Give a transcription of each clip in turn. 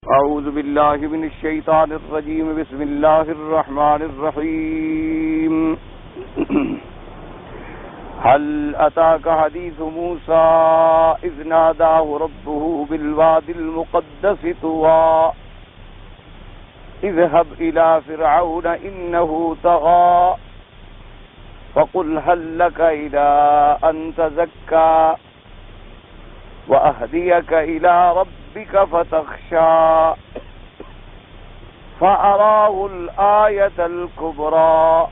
أعوذ بالله من الشيطان الرجيم بسم الله الرحمن الرحيم هل أتاك حديث موسى إذ ناداه ربه بالوادي المقدس طوى اذهب إلى فرعون إنه طغى فقل هل لك إلى أن تزكى وأهديك إلى ربك فتخشى فأراه الآية الكبرى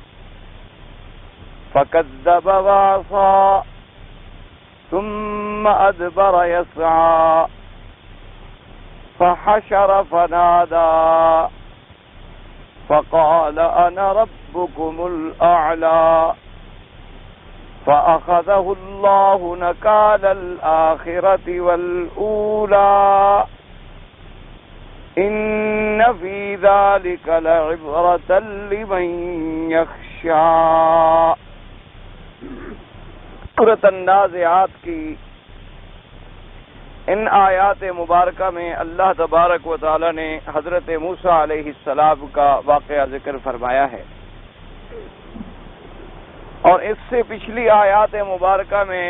فكذب وعصى ثم أدبر يسعى فحشر فنادى فقال أنا ربكم الأعلى فأخذه الله نكال الآخرة والأولى إن في ذلك لعبرة لمن يخشى۔ سورۃ النازعات کی ان آیات مبارکہ میں اللہ تبارک و تعالی نے حضرت موسیٰ علیہ السلام کا واقعہ ذکر فرمایا ہے، اور اس سے پچھلی آیات مبارکہ میں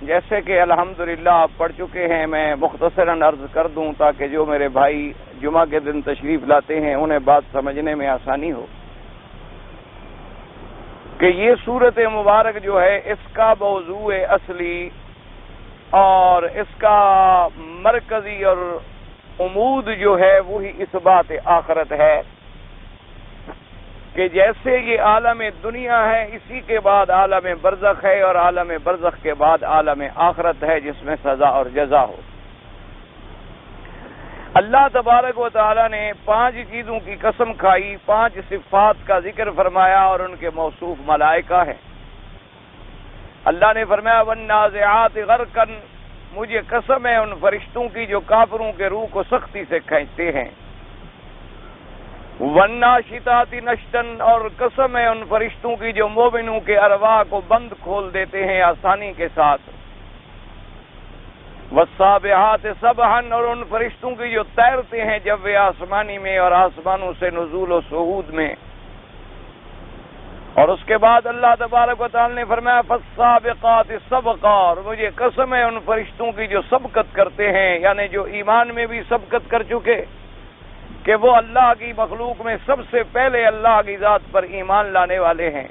جیسے کہ الحمدللہ آپ پڑھ چکے ہیں، میں مختصراً عرض کر دوں تاکہ جو میرے بھائی جمعہ کے دن تشریف لاتے ہیں انہیں بات سمجھنے میں آسانی ہو، کہ یہ صورت مبارک جو ہے اس کا موضوع اصلی اور اس کا مرکزی اور عمود جو ہے وہی اثبات آخرت ہے، کہ جیسے یہ عالم دنیا ہے اسی کے بعد عالم برزخ ہے، اور عالم برزخ کے بعد عالم آخرت ہے جس میں سزا اور جزا ہو۔ اللہ تبارک و تعالی نے 5 چیزوں کی قسم کھائی، 5 صفات کا ذکر فرمایا، اور ان کے موصوف ملائکہ ہیں۔ اللہ نے فرمایا والنازعات غرقا، مجھے قسم ہے ان فرشتوں کی جو کافروں کے روح کو سختی سے کھینچتے ہیں۔ والناشطات نشطا، اور قسم ہے ان فرشتوں کی جو مومنوں کے ارواح کو بند کھول دیتے ہیں آسانی کے ساتھ۔ والسابحات سبحا، اور ان فرشتوں کی جو تیرتے ہیں جو آسمانی میں اور آسمانوں سے نزول و صعود میں۔ اور اس کے بعد اللہ تبارک و تعالی نے فرمایا فالسابقات سبقا، اور مجھے قسم ہے ان فرشتوں کی جو سبقت کرتے ہیں، یعنی جو ایمان میں بھی سبقت کر چکے کہ وہ اللہ کی مخلوق میں سب سے پہلے اللہ کی ذات پر ایمان لانے والے ہیں،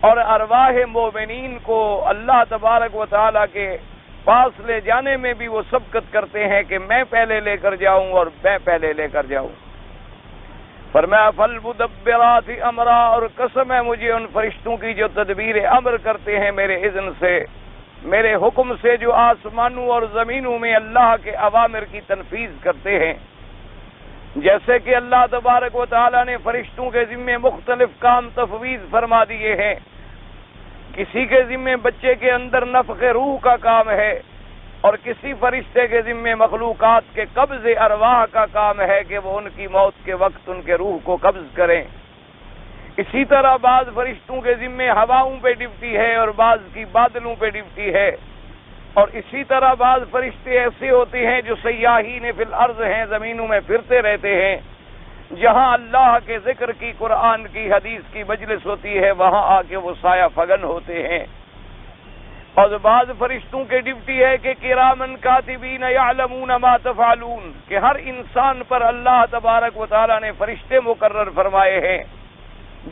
اور ارواح مومنین کو اللہ تبارک و تعالی کے پاس لے جانے میں بھی وہ سبقت کرتے ہیں کہ میں پہلے لے کر جاؤں اور میں پہلے لے کر جاؤں۔ فرمایا فالمدبرات امرا، اور قسم ہے مجھے ان فرشتوں کی جو تدبیر امر کرتے ہیں میرے اذن سے، میرے حکم سے، جو آسمانوں اور زمینوں میں اللہ کے اوامر کی تنفیذ کرتے ہیں۔ جیسے کہ اللہ تبارک و تعالی نے فرشتوں کے ذمے مختلف کام تفویض فرما دیے ہیں۔ کسی کے ذمے بچے کے اندر نفخ روح کا کام ہے، اور کسی فرشتے کے ذمے مخلوقات کے قبض ارواح کا کام ہے کہ وہ ان کی موت کے وقت ان کے روح کو قبض کریں۔ اسی طرح بعض فرشتوں کے ذمے ہواؤں پہ ڈیوٹی ہے، اور بعض کی بادلوں پہ ڈیوٹی ہے، اور اسی طرح بعض فرشتے ایسے ہوتے ہیں جو سیاحین فی الارض ہیں، زمینوں میں پھرتے رہتے ہیں، جہاں اللہ کے ذکر کی، قرآن کی، حدیث کی مجلس ہوتی ہے وہاں آ کے وہ سایہ فگن ہوتے ہیں۔ اور بعض فرشتوں کے ڈیوٹی ہے کہ کرامن کاتبین یعلمون ما تفعلون، کہ ہر انسان پر اللہ تبارک و تعالی نے فرشتے مقرر فرمائے ہیں،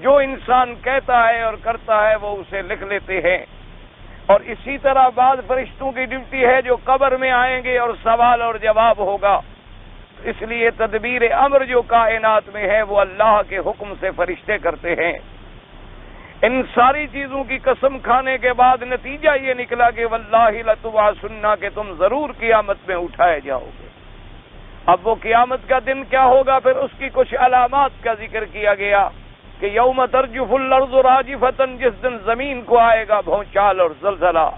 جو انسان کہتا ہے اور کرتا ہے وہ اسے لکھ لیتے ہیں۔ اور اسی طرح بعض فرشتوں کی ڈیوٹی ہے جو قبر میں آئیں گے اور سوال اور جواب ہوگا، اس لیے تدبیر امر جو کائنات میں ہے وہ اللہ کے حکم سے فرشتے کرتے ہیں۔ ان ساری چیزوں کی قسم کھانے کے بعد نتیجہ یہ نکلا کہ واللہ لتبعثن، کہ تم ضرور قیامت میں اٹھائے جاؤ گے۔ اب وہ قیامت کا دن کیا ہوگا، پھر اس کی کچھ علامات کا ذکر کیا گیا کہ یوم ترجف الارض راجفۃ، جس دن زمین کو آئے گا بھونچال اور زلزلہ،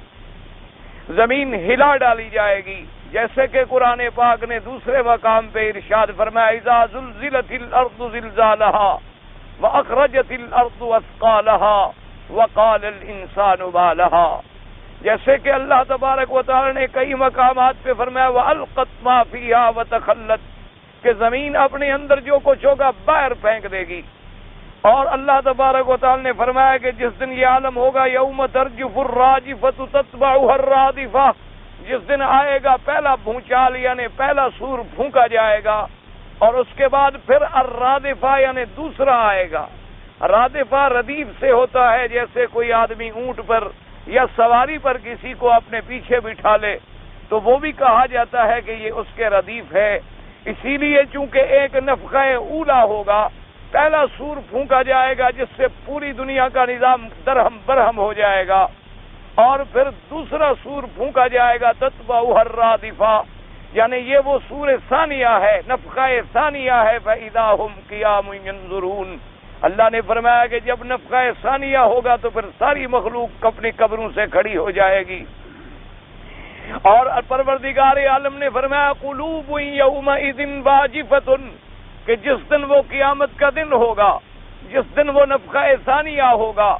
زمین ہلا ڈالی جائے گی، جیسے کہ قرآن پاک نے دوسرے مقام پہ ارشاد فرمایا اذا زلزلت الارض زلزالها وَأَخْرَجَتِ الْأَرْضُ أَثْقَالَهَا وَقَالَ الْإِنسَانُ مَا لَهَا، جیسے کہ اللہ تبارک و تعالی نے کئی مقامات پہ فرمایا وَأَلْقَتْ مَا فِيهَا وَتَخَلَّتْ، کہ زمین اپنے اندر جو کچھ ہوگا باہر پھینک دے گی. اور اللہ تبارک و تعالی نے فرمایا کہ جس دن یہ عالم ہوگا یوم ترجف الراجفۃ تتبعها الرادفہ، جس دن آئے گا پہلا بھونچال یعنی پہلا سور پھونکا جائے گا، اور اس کے بعد پھر الرادفہ یعنی دوسرا آئے گا. رادفہ ردیف سے ہوتا ہے، جیسے کوئی آدمی اونٹ پر یا سواری پر کسی کو اپنے پیچھے بٹھا لے تو وہ بھی کہا جاتا ہے کہ یہ اس کے ردیف ہے. اسی لیے چونکہ ایک نفخہ اولا ہوگا، پہلا سور پھونکا جائے گا جس سے پوری دنیا کا نظام درہم برہم ہو جائے گا، اور پھر دوسرا سور پھونکا جائے گا تتبعها الرادفہ، یعنی یہ وہ سور ثانیہ ہے، نفخہ ثانیہ ہے. فَإِذَا هُمْ قِيَامٌ يَنظُرُونَ. اللہ نے فرمایا کہ جب نفخہ ثانیہ ہوگا تو پھر ساری مخلوق اپنی قبروں سے کھڑی ہو جائے گی. اور پروردگار عالم نے فرمایا قلوب یومئذ واجفۃ، کہ جس دن وہ قیامت کا دن ہوگا، جس دن وہ نفخہ ثانیہ ہوگا،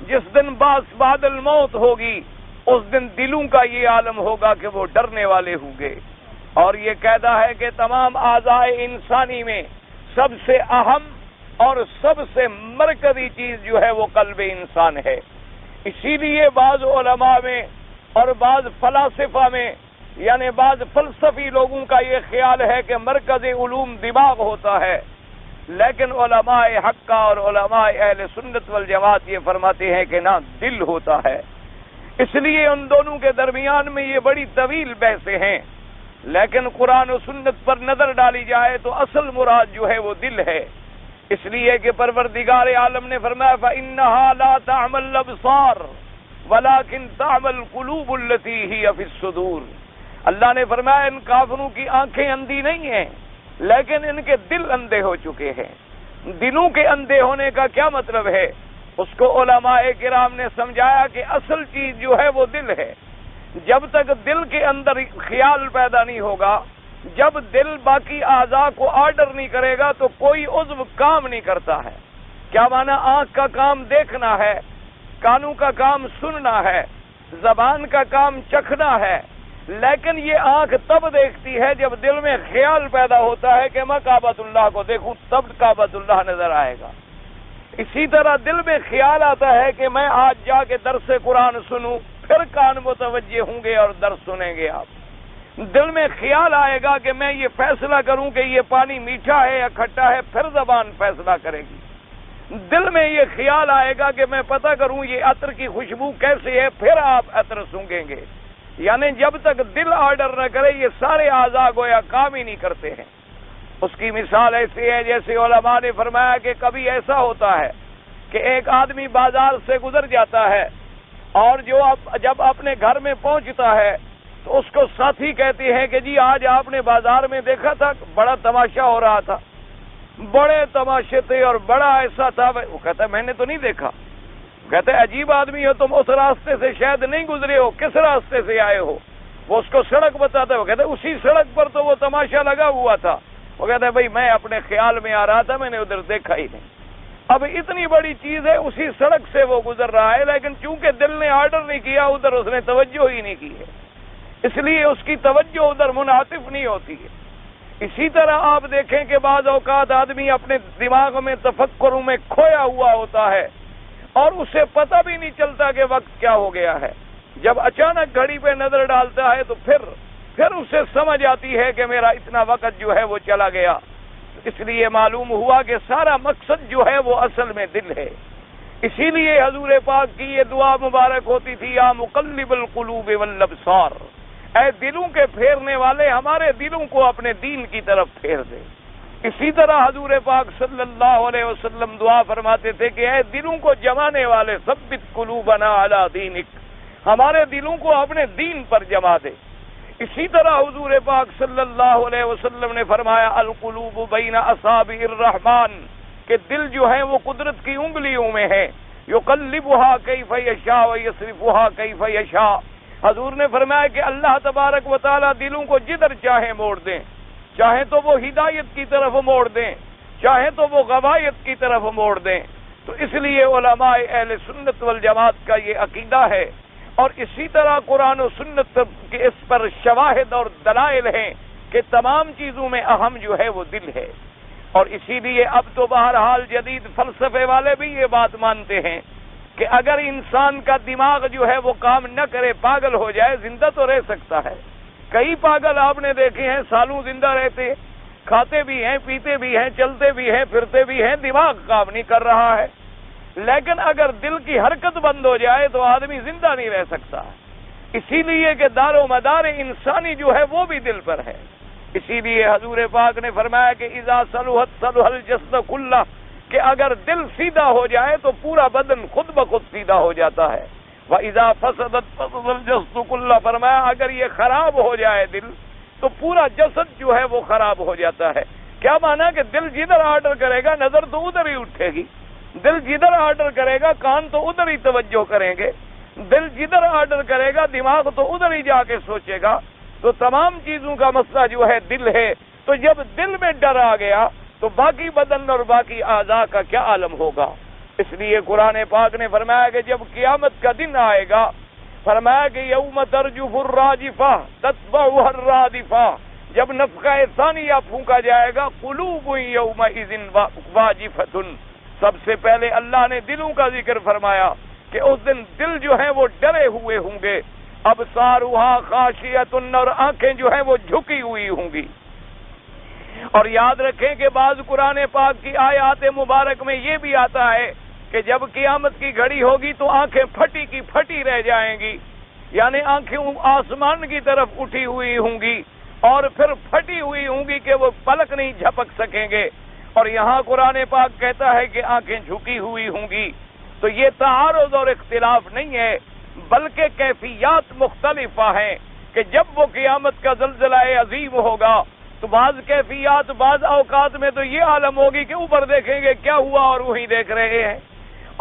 جس دن بعد الموت ہوگی، اس دن دلوں کا یہ عالم ہوگا کہ وہ ڈرنے والے ہوں گے. اور یہ قاعدہ ہے کہ تمام اعضائے انسانی میں سب سے اہم اور سب سے مرکزی چیز جو ہے وہ قلب انسان ہے. اسی لیے بعض علماء میں اور بعض فلاسفہ میں یعنی بعض فلسفی لوگوں کا یہ خیال ہے کہ مرکز علوم دماغ ہوتا ہے، لیکن علماء حقہ اور علماء اہل سنت والجماعت یہ فرماتے ہیں کہ نہ، دل ہوتا ہے. اس لیے ان دونوں کے درمیان میں یہ بڑی طویل بحثیں ہیں، لیکن قرآن و سنت پر نظر ڈالی جائے تو اصل مراد جو ہے وہ دل ہے. اس لیے کہ پروردگار عالم نے فرمایا فَإِنَّهَا لَا تَعْمَى الْأَبْصَارُ وَلَكِنْ تَعْمَى الْقُلُوبُ الَّتِي هِيَ فِي الصُّدُورِ. اللہ نے فرمایا ان کافروں کی آنکھیں اندھی نہیں ہیں، لیکن ان کے دل اندھے ہو چکے ہیں. دلوں کے اندھے ہونے کا کیا مطلب ہے؟ اس کو علماء کرام نے سمجھایا کہ اصل چیز جو ہے وہ دل ہے. جب تک دل کے اندر خیال پیدا نہیں ہوگا، جب دل باقی اعضاء کو آرڈر نہیں کرے گا تو کوئی عضو کام نہیں کرتا ہے. کیا معنی؟ آنکھ کا کام دیکھنا ہے، کانوں کا کام سننا ہے، زبان کا کام چکھنا ہے، لیکن یہ آنکھ تب دیکھتی ہے جب دل میں خیال پیدا ہوتا ہے کہ میں کعبۃ اللہ کو دیکھوں، تب کعبۃ اللہ نظر آئے گا. اسی طرح دل میں خیال آتا ہے کہ میں آج جا کے درس قرآن سنوں، پھر کان متوجہ ہوں گے اور درس سنیں گے آپ. دل میں خیال آئے گا کہ میں یہ فیصلہ کروں کہ یہ پانی میٹھا ہے یا کھٹا ہے، پھر زبان فیصلہ کرے گی. دل میں یہ خیال آئے گا کہ میں پتہ کروں یہ عطر کی خوشبو کیسے ہے، پھر آپ عطر سونگیں گے. یعنی جب تک دل آرڈر نہ کرے یہ سارے اعضاء گویا کام ہی نہیں کرتے ہیں. اس کی مثال ایسی ہے جیسے علماء نے فرمایا کہ کبھی ایسا ہوتا ہے کہ ایک آدمی بازار سے گزر جاتا ہے اور جب اپنے گھر میں پہنچتا ہے تو اس کو ساتھی کہتے ہیں کہ جی آج آپ نے بازار میں دیکھا تھا بڑا تماشا ہو رہا تھا، بڑے تماشے تھے اور بڑا ایسا تھا. وہ کہتا ہے میں نے تو نہیں دیکھا. کہتے ہیں عجیب آدمی ہو تم، اس راستے سے شاید نہیں گزرے ہو، کس راستے سے آئے ہو؟ وہ اس کو سڑک بتاتا ہے. وہ کہتے ہیں اسی سڑک پر تو وہ تماشا لگا ہوا تھا. وہ کہتا ہے بھائی میں اپنے خیال میں آ رہا تھا، میں نے ادھر دیکھا ہی نہیں. اب اتنی بڑی چیز ہے، اسی سڑک سے وہ گزر رہا ہے، لیکن چونکہ دل نے آرڈر نہیں کیا ادھر، اس نے توجہ ہی نہیں کی ہے، اس لیے اس کی توجہ ادھر منعطف نہیں ہوتی ہے. اسی طرح آپ دیکھیں کہ بعض اوقات آدمی اپنے دماغ میں تفکروں میں کھویا ہوا ہوتا ہے اور اسے پتہ بھی نہیں چلتا کہ وقت کیا ہو گیا ہے. جب اچانک گھڑی پہ نظر ڈالتا ہے تو پھر اسے سمجھ آتی ہے کہ میرا اتنا وقت جو ہے وہ چلا گیا. اس لیے معلوم ہوا کہ سارا مقصد جو ہے وہ اصل میں دل ہے. اسی لیے حضور پاک کی یہ دعا مبارک ہوتی تھی یا مقلب القلوب والابصار، اے دلوں کے پھیرنے والے ہمارے دلوں کو اپنے دین کی طرف پھیر دے. اسی طرح حضور پاک صلی اللہ علیہ وسلم دعا فرماتے تھے کہ اے دلوں کو جمانے والے ثبت قلوبنا علی دینک، ہمارے دلوں کو اپنے دین پر جما دے. اسی طرح حضور پاک صلی اللہ علیہ وسلم نے فرمایا القلوب بین اصابع الرحمن، کہ دل جو ہے وہ قدرت کی انگلیوں میں ہے، یقلبها کیف یشاء ویصرفها کیف یشاء. حضور نے فرمایا کہ اللہ تبارک و تعالی دلوں کو جدھر چاہیں موڑ دیں، چاہیں تو وہ ہدایت کی طرف موڑ دیں، چاہیں تو وہ غوایت کی طرف موڑ دیں. تو اس لیے علماء اہل سنت والجماعت کا یہ عقیدہ ہے. اور اسی طرح قرآن و سنت کے اس پر شواہد اور دلائل ہیں کہ تمام چیزوں میں اہم جو ہے وہ دل ہے. اور اسی لیے اب تو بہرحال جدید فلسفے والے بھی یہ بات مانتے ہیں کہ اگر انسان کا دماغ جو ہے وہ کام نہ کرے، پاگل ہو جائے، زندہ تو رہ سکتا ہے. کئی پاگل آپ نے دیکھے ہیں سالوں زندہ رہتے، کھاتے بھی ہیں، پیتے بھی ہیں، چلتے بھی ہیں، پھرتے بھی ہیں، دماغ کام نہیں کر رہا ہے. لیکن اگر دل کی حرکت بند ہو جائے تو آدمی زندہ نہیں رہ سکتا. اسی لیے کہ دار و مدار انسانی جو ہے وہ بھی دل پر ہے. اسی لیے حضور پاک نے فرمایا کہ اذا صلحت صلح الجسد کلہ، کہ اگر دل سیدھا ہو جائے تو پورا بدن خود بخود سیدھا ہو جاتا ہے. وَإِذَا فَسَدَتْ فَسَدَ الْجَسْدُ كُلُّهُ، فرمایا اگر یہ خراب ہو جائے دل تو پورا جسد جو ہے وہ خراب ہو جاتا ہے. کیا مانا کہ دل جدھر آرڈر کرے گا نظر تو ادھر ہی اٹھے گی، دل جدھر آرڈر کرے گا کان تو ادھر ہی توجہ کریں گے، دل جدھر آرڈر کرے گا دماغ تو ادھر ہی جا کے سوچے گا. تو تمام چیزوں کا مسئلہ جو ہے دل ہے. تو جب دل میں ڈر آ گیا تو باقی بدن اور باقی اعضاء کا کیا عالم ہوگا. اس لیے قرآن پاک نے فرمایا کہ جب قیامت کا دن آئے گا، فرمایا کہ یوم ترجف الراجفہ تتبعها الرادفہ، جب نفخہ ثانیہ پھونکا جائے گا، قلوب یومئذ واجفۃ، سب سے پہلے اللہ نے دلوں کا ذکر فرمایا کہ اس دن دل جو ہیں وہ ڈرے ہوئے ہوں گے. ابصارها خاشعۃ، اور آنکھیں جو ہیں وہ جھکی ہوئی ہوں گی. اور یاد رکھیں کہ بعض قرآن پاک کی آیات مبارک میں یہ بھی آتا ہے کہ جب قیامت کی گھڑی ہوگی تو آنکھیں پھٹی کی پھٹی رہ جائیں گی، یعنی آنکھیں آسمان کی طرف اٹھی ہوئی ہوں گی اور پھر پھٹی ہوئی ہوں گی کہ وہ پلک نہیں جھپک سکیں گے. اور یہاں قرآن پاک کہتا ہے کہ آنکھیں جھکی ہوئی ہوں گی. تو یہ تعارض اور اختلاف نہیں ہے، بلکہ کیفیات مختلفہ ہیں کہ جب وہ قیامت کا زلزلہ عظیم ہوگا تو بعض کیفیات بعض اوقات میں تو یہ عالم ہوگی کہ اوپر دیکھیں گے کیا ہوا اور وہیں دیکھ رہے ہیں،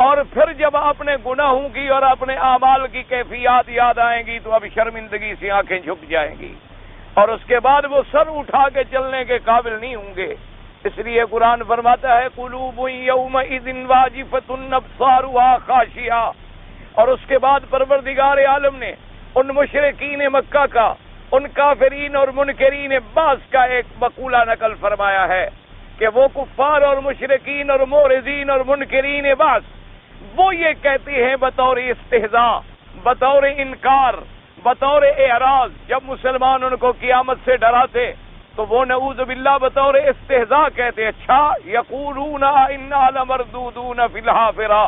اور پھر جب اپنے گناہوں کی اور اپنے اعمال کی کیفیات یاد آئیں گی تو اب شرمندگی سے آنکھیں جھک جائیں گی اور اس کے بعد وہ سر اٹھا کے چلنے کے قابل نہیں ہوں گے. اس لیے قرآن فرماتا ہے قلوب یومئذ واجفۃ ابصارها خاشعۃ. اور اس کے بعد پروردگار عالم نے ان مشرکین مکہ کا، ان کافرین اور منکرین باس کا ایک مقولہ نقل فرمایا ہے کہ وہ کفار اور مشرکین اور مورزین اور منکرین باس وہ یہ کہتے ہیں بطور استہزاء، بطور انکار، بطور اعراض، جب مسلمان ان کو قیامت سے ڈراتے تو وہ نعوذ باللہ بطور استہزاء کہتے اچھا یقولون انا لمردودون فی الحافرہ،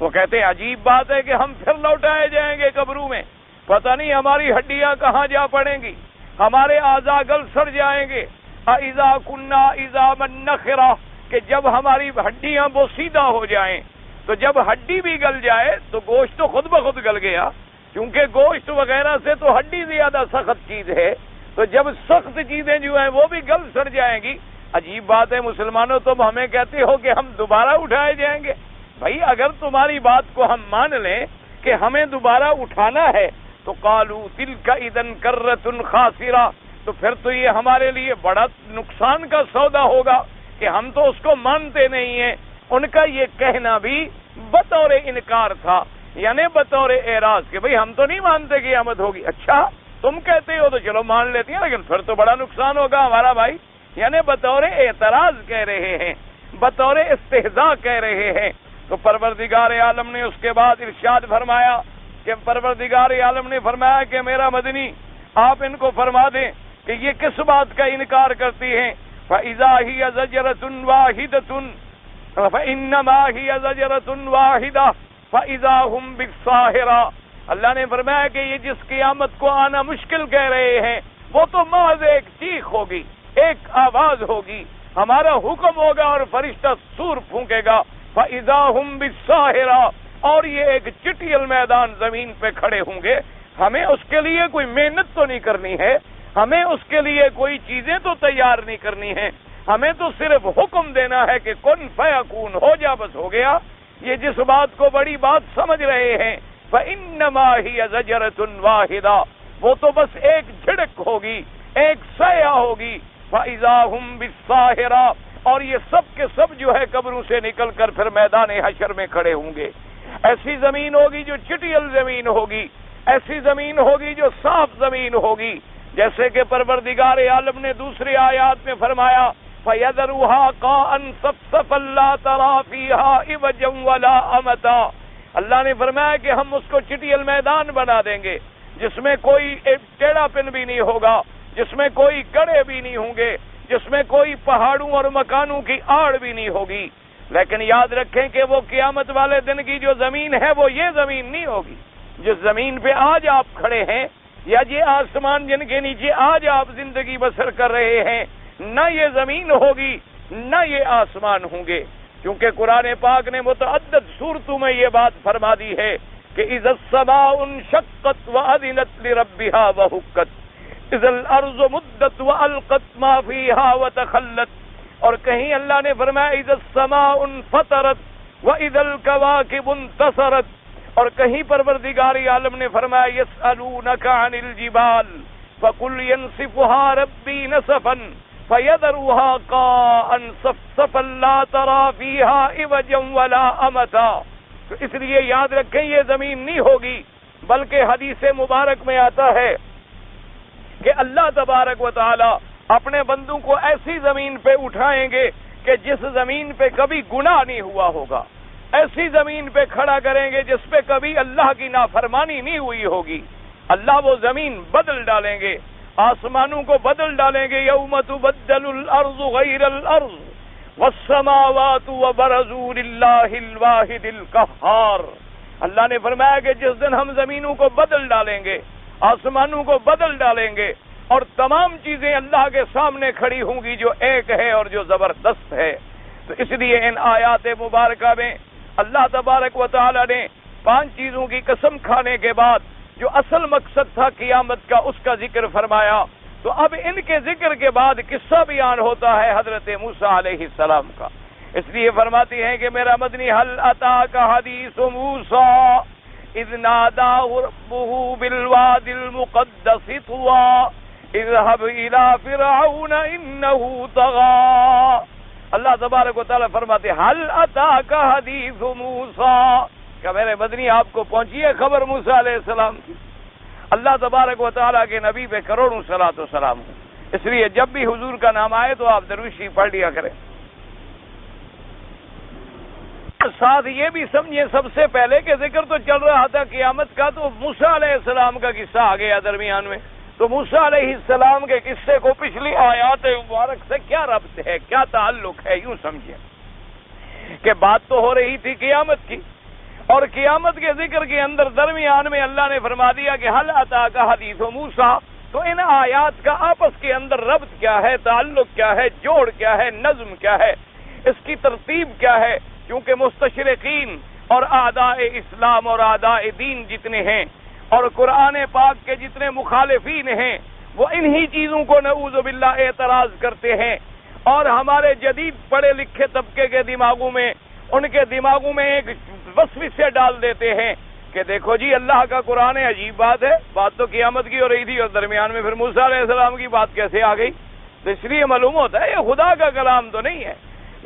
وہ کہتے ہیں عجیب بات ہے کہ ہم پھر لوٹائے جائیں گے قبروں میں، پتہ نہیں ہماری ہڈیاں کہاں جا پڑیں گی، ہمارے اعضاء گل سڑ جائیں گے. اذا کنا عظاما نخرہ، کہ جب ہماری ہڈیاں بوسیدہ ہو جائیں، تو جب ہڈی بھی گل جائے تو گوشت تو خود بخود گل گیا، کیونکہ گوشت وغیرہ سے تو ہڈی زیادہ سخت چیز ہے، تو جب سخت چیزیں جو ہیں وہ بھی گل سڑ جائیں گی. عجیب بات ہے مسلمانوں، تم ہمیں کہتے ہو کہ ہم دوبارہ اٹھائے جائیں گے. بھائی اگر تمہاری بات کو ہم مان لیں کہ ہمیں دوبارہ اٹھانا ہے تو قالوا تلک اذا کرۃ خاسرہ، تو پھر تو یہ ہمارے لیے بڑا نقصان کا سودا ہوگا کہ ہم تو اس کو مانتے نہیں ہیں. ان کا یہ کہنا بھی بطور انکار تھا، یعنی بطور اعراض کہ بھئی ہم تو نہیں مانتے کہ قیامت ہوگی. اچھا تم کہتے ہو تو چلو مان لیتی ہیں، لیکن پھر تو بڑا نقصان ہوگا ہمارا بھائی، یعنی بطور اعتراض کہہ رہے ہیں، بطور استہزاء کہہ رہے ہیں. تو پروردگار عالم نے اس کے بعد ارشاد فرمایا کہ پروردگار عالم نے فرمایا کہ میرا مدنی آپ ان کو فرما دیں کہ یہ کس بات کا انکار کرتی ہیں. فَإِذَا هِيَ زَجْرَةٌ وَاحِدَةٌ فَإِنَّمَا هِيَ زَجْرَةٌ وَاحِدَةٌ فَإِذَا هُمْ بِالسَّاهِرَةِ. اللہ نے فرمایا کہ یہ جس قیامت کو آنا مشکل کہہ رہے ہیں وہ تو محض ایک چیخ ہوگی، ایک آواز ہوگی، ہمارا حکم ہوگا اور فرشتہ سور پھونکے گا. فَإِذَا هُمْ بِالسَّاهِرَةِ، اور یہ ایک چٹیل میدان زمین پہ کھڑے ہوں گے. ہمیں اس کے لیے کوئی محنت تو نہیں کرنی ہے، ہمیں اس کے لیے کوئی چیزیں تو تیار نہیں کرنی ہیں، ہمیں تو صرف حکم دینا ہے کہ کن فیکون، ہو جا بس ہو گیا. یہ جس بات کو بڑی بات سمجھ رہے ہیں فَإِنَّمَا هِيَ زَجْرَةٌ وَاحِدَةٌ، وہ تو بس ایک جھڑک ہوگی، ایک سایہ ہوگی. فَإِذَا هُمْ بِالسَّاهِرَةِ، اور یہ سب کے سب جو ہے قبروں سے نکل کر پھر میدان حشر میں کھڑے ہوں گے. ایسی زمین ہوگی جو چٹیل زمین ہوگی، ایسی زمین ہوگی جو صاف زمین ہوگی، جیسے کہ پروردگار عالم نے دوسری آیات میں فرمایا فَيَذَرُهَا قَاعًا صَفْصَفًا لَا تَرَىٰ فِيهَا عِوَجًا وَلَا أَمْتًا۔ اللہ نے فرمایا کہ ہم اس کو چٹیل میدان بنا دیں گے جس میں کوئی ٹیڑھا پن بھی نہیں ہوگا، جس میں کوئی گڑھے بھی نہیں ہوں گے، جس میں کوئی پہاڑوں اور مکانوں کی آڑ بھی نہیں ہوگی۔ لیکن یاد رکھیں کہ وہ قیامت والے دن کی جو زمین ہے وہ یہ زمین نہیں ہوگی جس زمین پہ آج آپ کھڑے ہیں، یا یہ آسمان جن کے نیچے آج آپ زندگی بسر کر رہے ہیں، نہ یہ زمین ہوگی نہ یہ آسمان ہوں گے، کیونکہ قرآن پاک نے متعدد صورتوں میں یہ بات فرما دی ہے کہ اذا السماء انشقت وأذنت لربها وحقت اذا الارض مدت والقت ما فيها وتخلت، اور کہیں اللہ نے فرمایا اذا السماء انفطرت واذا الكواكب انتصرت، اور کہیں پروردگار عالم نے فرمایا يسألونك عن الجبال فقل ينسفها ربي نسفا فَيَذَرُهَا قَاعًا صَفْصَفًا لَا تَرَىٰ فِيهَا عِوَجًا وَلَا أَمْتًا۔ تو اس لیے یاد رکھیں یہ زمین نہیں ہوگی، بلکہ حدیث مبارک میں آتا ہے کہ اللہ تبارک و تعالی اپنے بندوں کو ایسی زمین پہ اٹھائیں گے کہ جس زمین پہ کبھی گناہ نہیں ہوا ہوگا، ایسی زمین پہ کھڑا کریں گے جس پہ کبھی اللہ کی نافرمانی نہیں ہوئی ہوگی۔ اللہ وہ زمین بدل ڈالیں گے، آسمانوں کو بدل ڈالیں گے، یوم تبدل الارض غیر الارض والسماوات وبرزوا للہ الواحد القہار۔ اللہ نے فرمایا کہ جس دن ہم زمینوں کو بدل ڈالیں گے، آسمانوں کو بدل ڈالیں گے، اور تمام چیزیں اللہ کے سامنے کھڑی ہوں گی جو ایک ہے اور جو زبردست ہے۔ تو اس لیے ان آیات مبارکہ میں اللہ تبارک و تعالی نے 5 چیزوں کی قسم کھانے کے بعد جو اصل مقصد تھا قیامت کا اس کا ذکر فرمایا۔ تو اب ان کے ذکر کے بعد قصہ بیان ہوتا ہے حضرت موسیٰ علیہ السلام کا، اس لیے فرماتی ہیں کہ میرا مدنی هل اتاک حدیث موسیٰ اذ ناداہ ربہ بالواد المقدس طوى اذهب الى فرعون انہ طغى۔ اللہ تبارک و تعالی فرماتے ہیں هل اتاک حدیث موسیٰ، کہ میرے مدنی آپ کو پہنچی ہے خبر موسیٰ علیہ السلام کی؟ اللہ تبارک و تعالیٰ کے نبی پہ کروڑوں صلاۃ و سلام ہو، اس لیے جب بھی حضور کا نام آئے تو آپ درود شریف پڑھ لیا کریں۔ ساتھ یہ بھی سمجھیں سب سے پہلے کہ ذکر تو چل رہا تھا قیامت کا، تو موسیٰ علیہ السلام کا قصہ آ گیا درمیان میں، تو موسیٰ علیہ السلام کے قصے کو پچھلی آیات مبارک سے کیا ربط ہے، کیا تعلق ہے؟ یوں سمجھیں کہ بات تو ہو رہی تھی قیامت کی، اور قیامت کے ذکر کے اندر درمیان میں اللہ نے فرما دیا کہ هل اتاک حدیث موسیٰ۔ تو ان آیات کا آپس کے اندر ربط کیا ہے، تعلق کیا ہے، جوڑ کیا ہے، نظم کیا ہے، اس کی ترتیب کیا ہے؟ کیونکہ مستشرقین اور اعداء اسلام اور اعداء دین جتنے ہیں اور قرآن پاک کے جتنے مخالفین ہیں وہ انہی چیزوں کو نعوذ باللہ اعتراض کرتے ہیں، اور ہمارے جدید پڑھے لکھے طبقے کے دماغوں میں، ان کے دماغوں میں ایک وسوسے ڈال دیتے ہیں کہ دیکھو جی اللہ کا قرآن ہے، عجیب بات ہے، بات تو قیامت کی ہو رہی تھی اور درمیان میں پھر موسیٰ علیہ السلام کی بات کیسے آ گئی؟ تو اس لیے معلوم ہوتا ہے یہ خدا کا کلام تو نہیں ہے،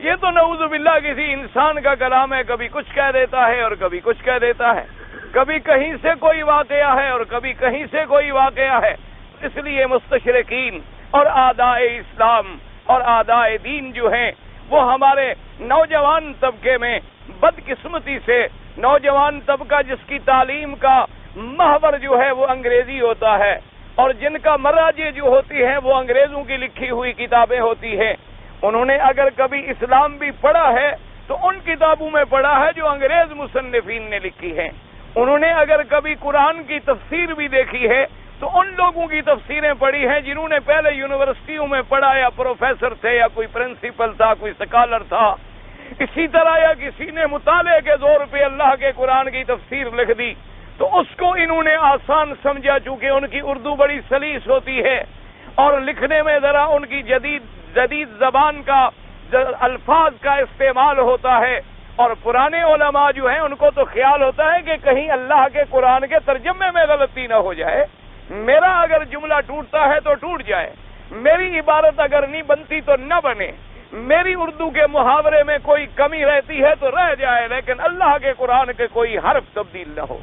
یہ تو نعوذ باللہ کسی انسان کا کلام ہے، کبھی کچھ کہہ دیتا ہے اور کبھی کچھ کہہ دیتا ہے، کبھی کہیں سے کوئی واقعہ ہے اور کبھی کہیں سے کوئی واقعہ ہے۔ اس لیے مستشرقین اور اعداء اسلام اور اعداء دین جو ہیں وہ ہمارے نوجوان طبقے میں بدقسمتی سے نوجوان طبقہ جس کی تعلیم کا محور جو ہے وہ انگریزی ہوتا ہے اور جن کا مراجع جو ہوتی ہیں وہ انگریزوں کی لکھی ہوئی کتابیں ہوتی ہیں، انہوں نے اگر کبھی اسلام بھی پڑھا ہے تو ان کتابوں میں پڑھا ہے جو انگریز مصنفین نے لکھی ہیں، انہوں نے اگر کبھی قرآن کی تفسیر بھی دیکھی ہے تو ان لوگوں کی تفسیریں پڑھی ہیں جنہوں نے پہلے یونیورسٹیوں میں پڑھا، یا پروفیسر تھے یا کوئی پرنسپل تھا، کوئی سکالر تھا، اسی طرح یا کسی نے مطالعے کے زور پہ اللہ کے قرآن کی تفسیر لکھ دی تو اس کو انہوں نے آسان سمجھا، چونکہ ان کی اردو بڑی سلیس ہوتی ہے اور لکھنے میں ذرا ان کی جدید زبان کا الفاظ کا استعمال ہوتا ہے، اور پرانے علماء جو ہیں ان کو تو خیال ہوتا ہے کہ کہیں اللہ کے قرآن کے ترجمے میں غلطی نہ ہو جائے، میرا اگر جملہ ٹوٹتا ہے تو ٹوٹ جائے، میری عبارت اگر نہیں بنتی تو نہ بنے، میری اردو کے محاورے میں کوئی کمی رہتی ہے تو رہ جائے، لیکن اللہ کے قرآن کے کوئی حرف تبدیل نہ ہو،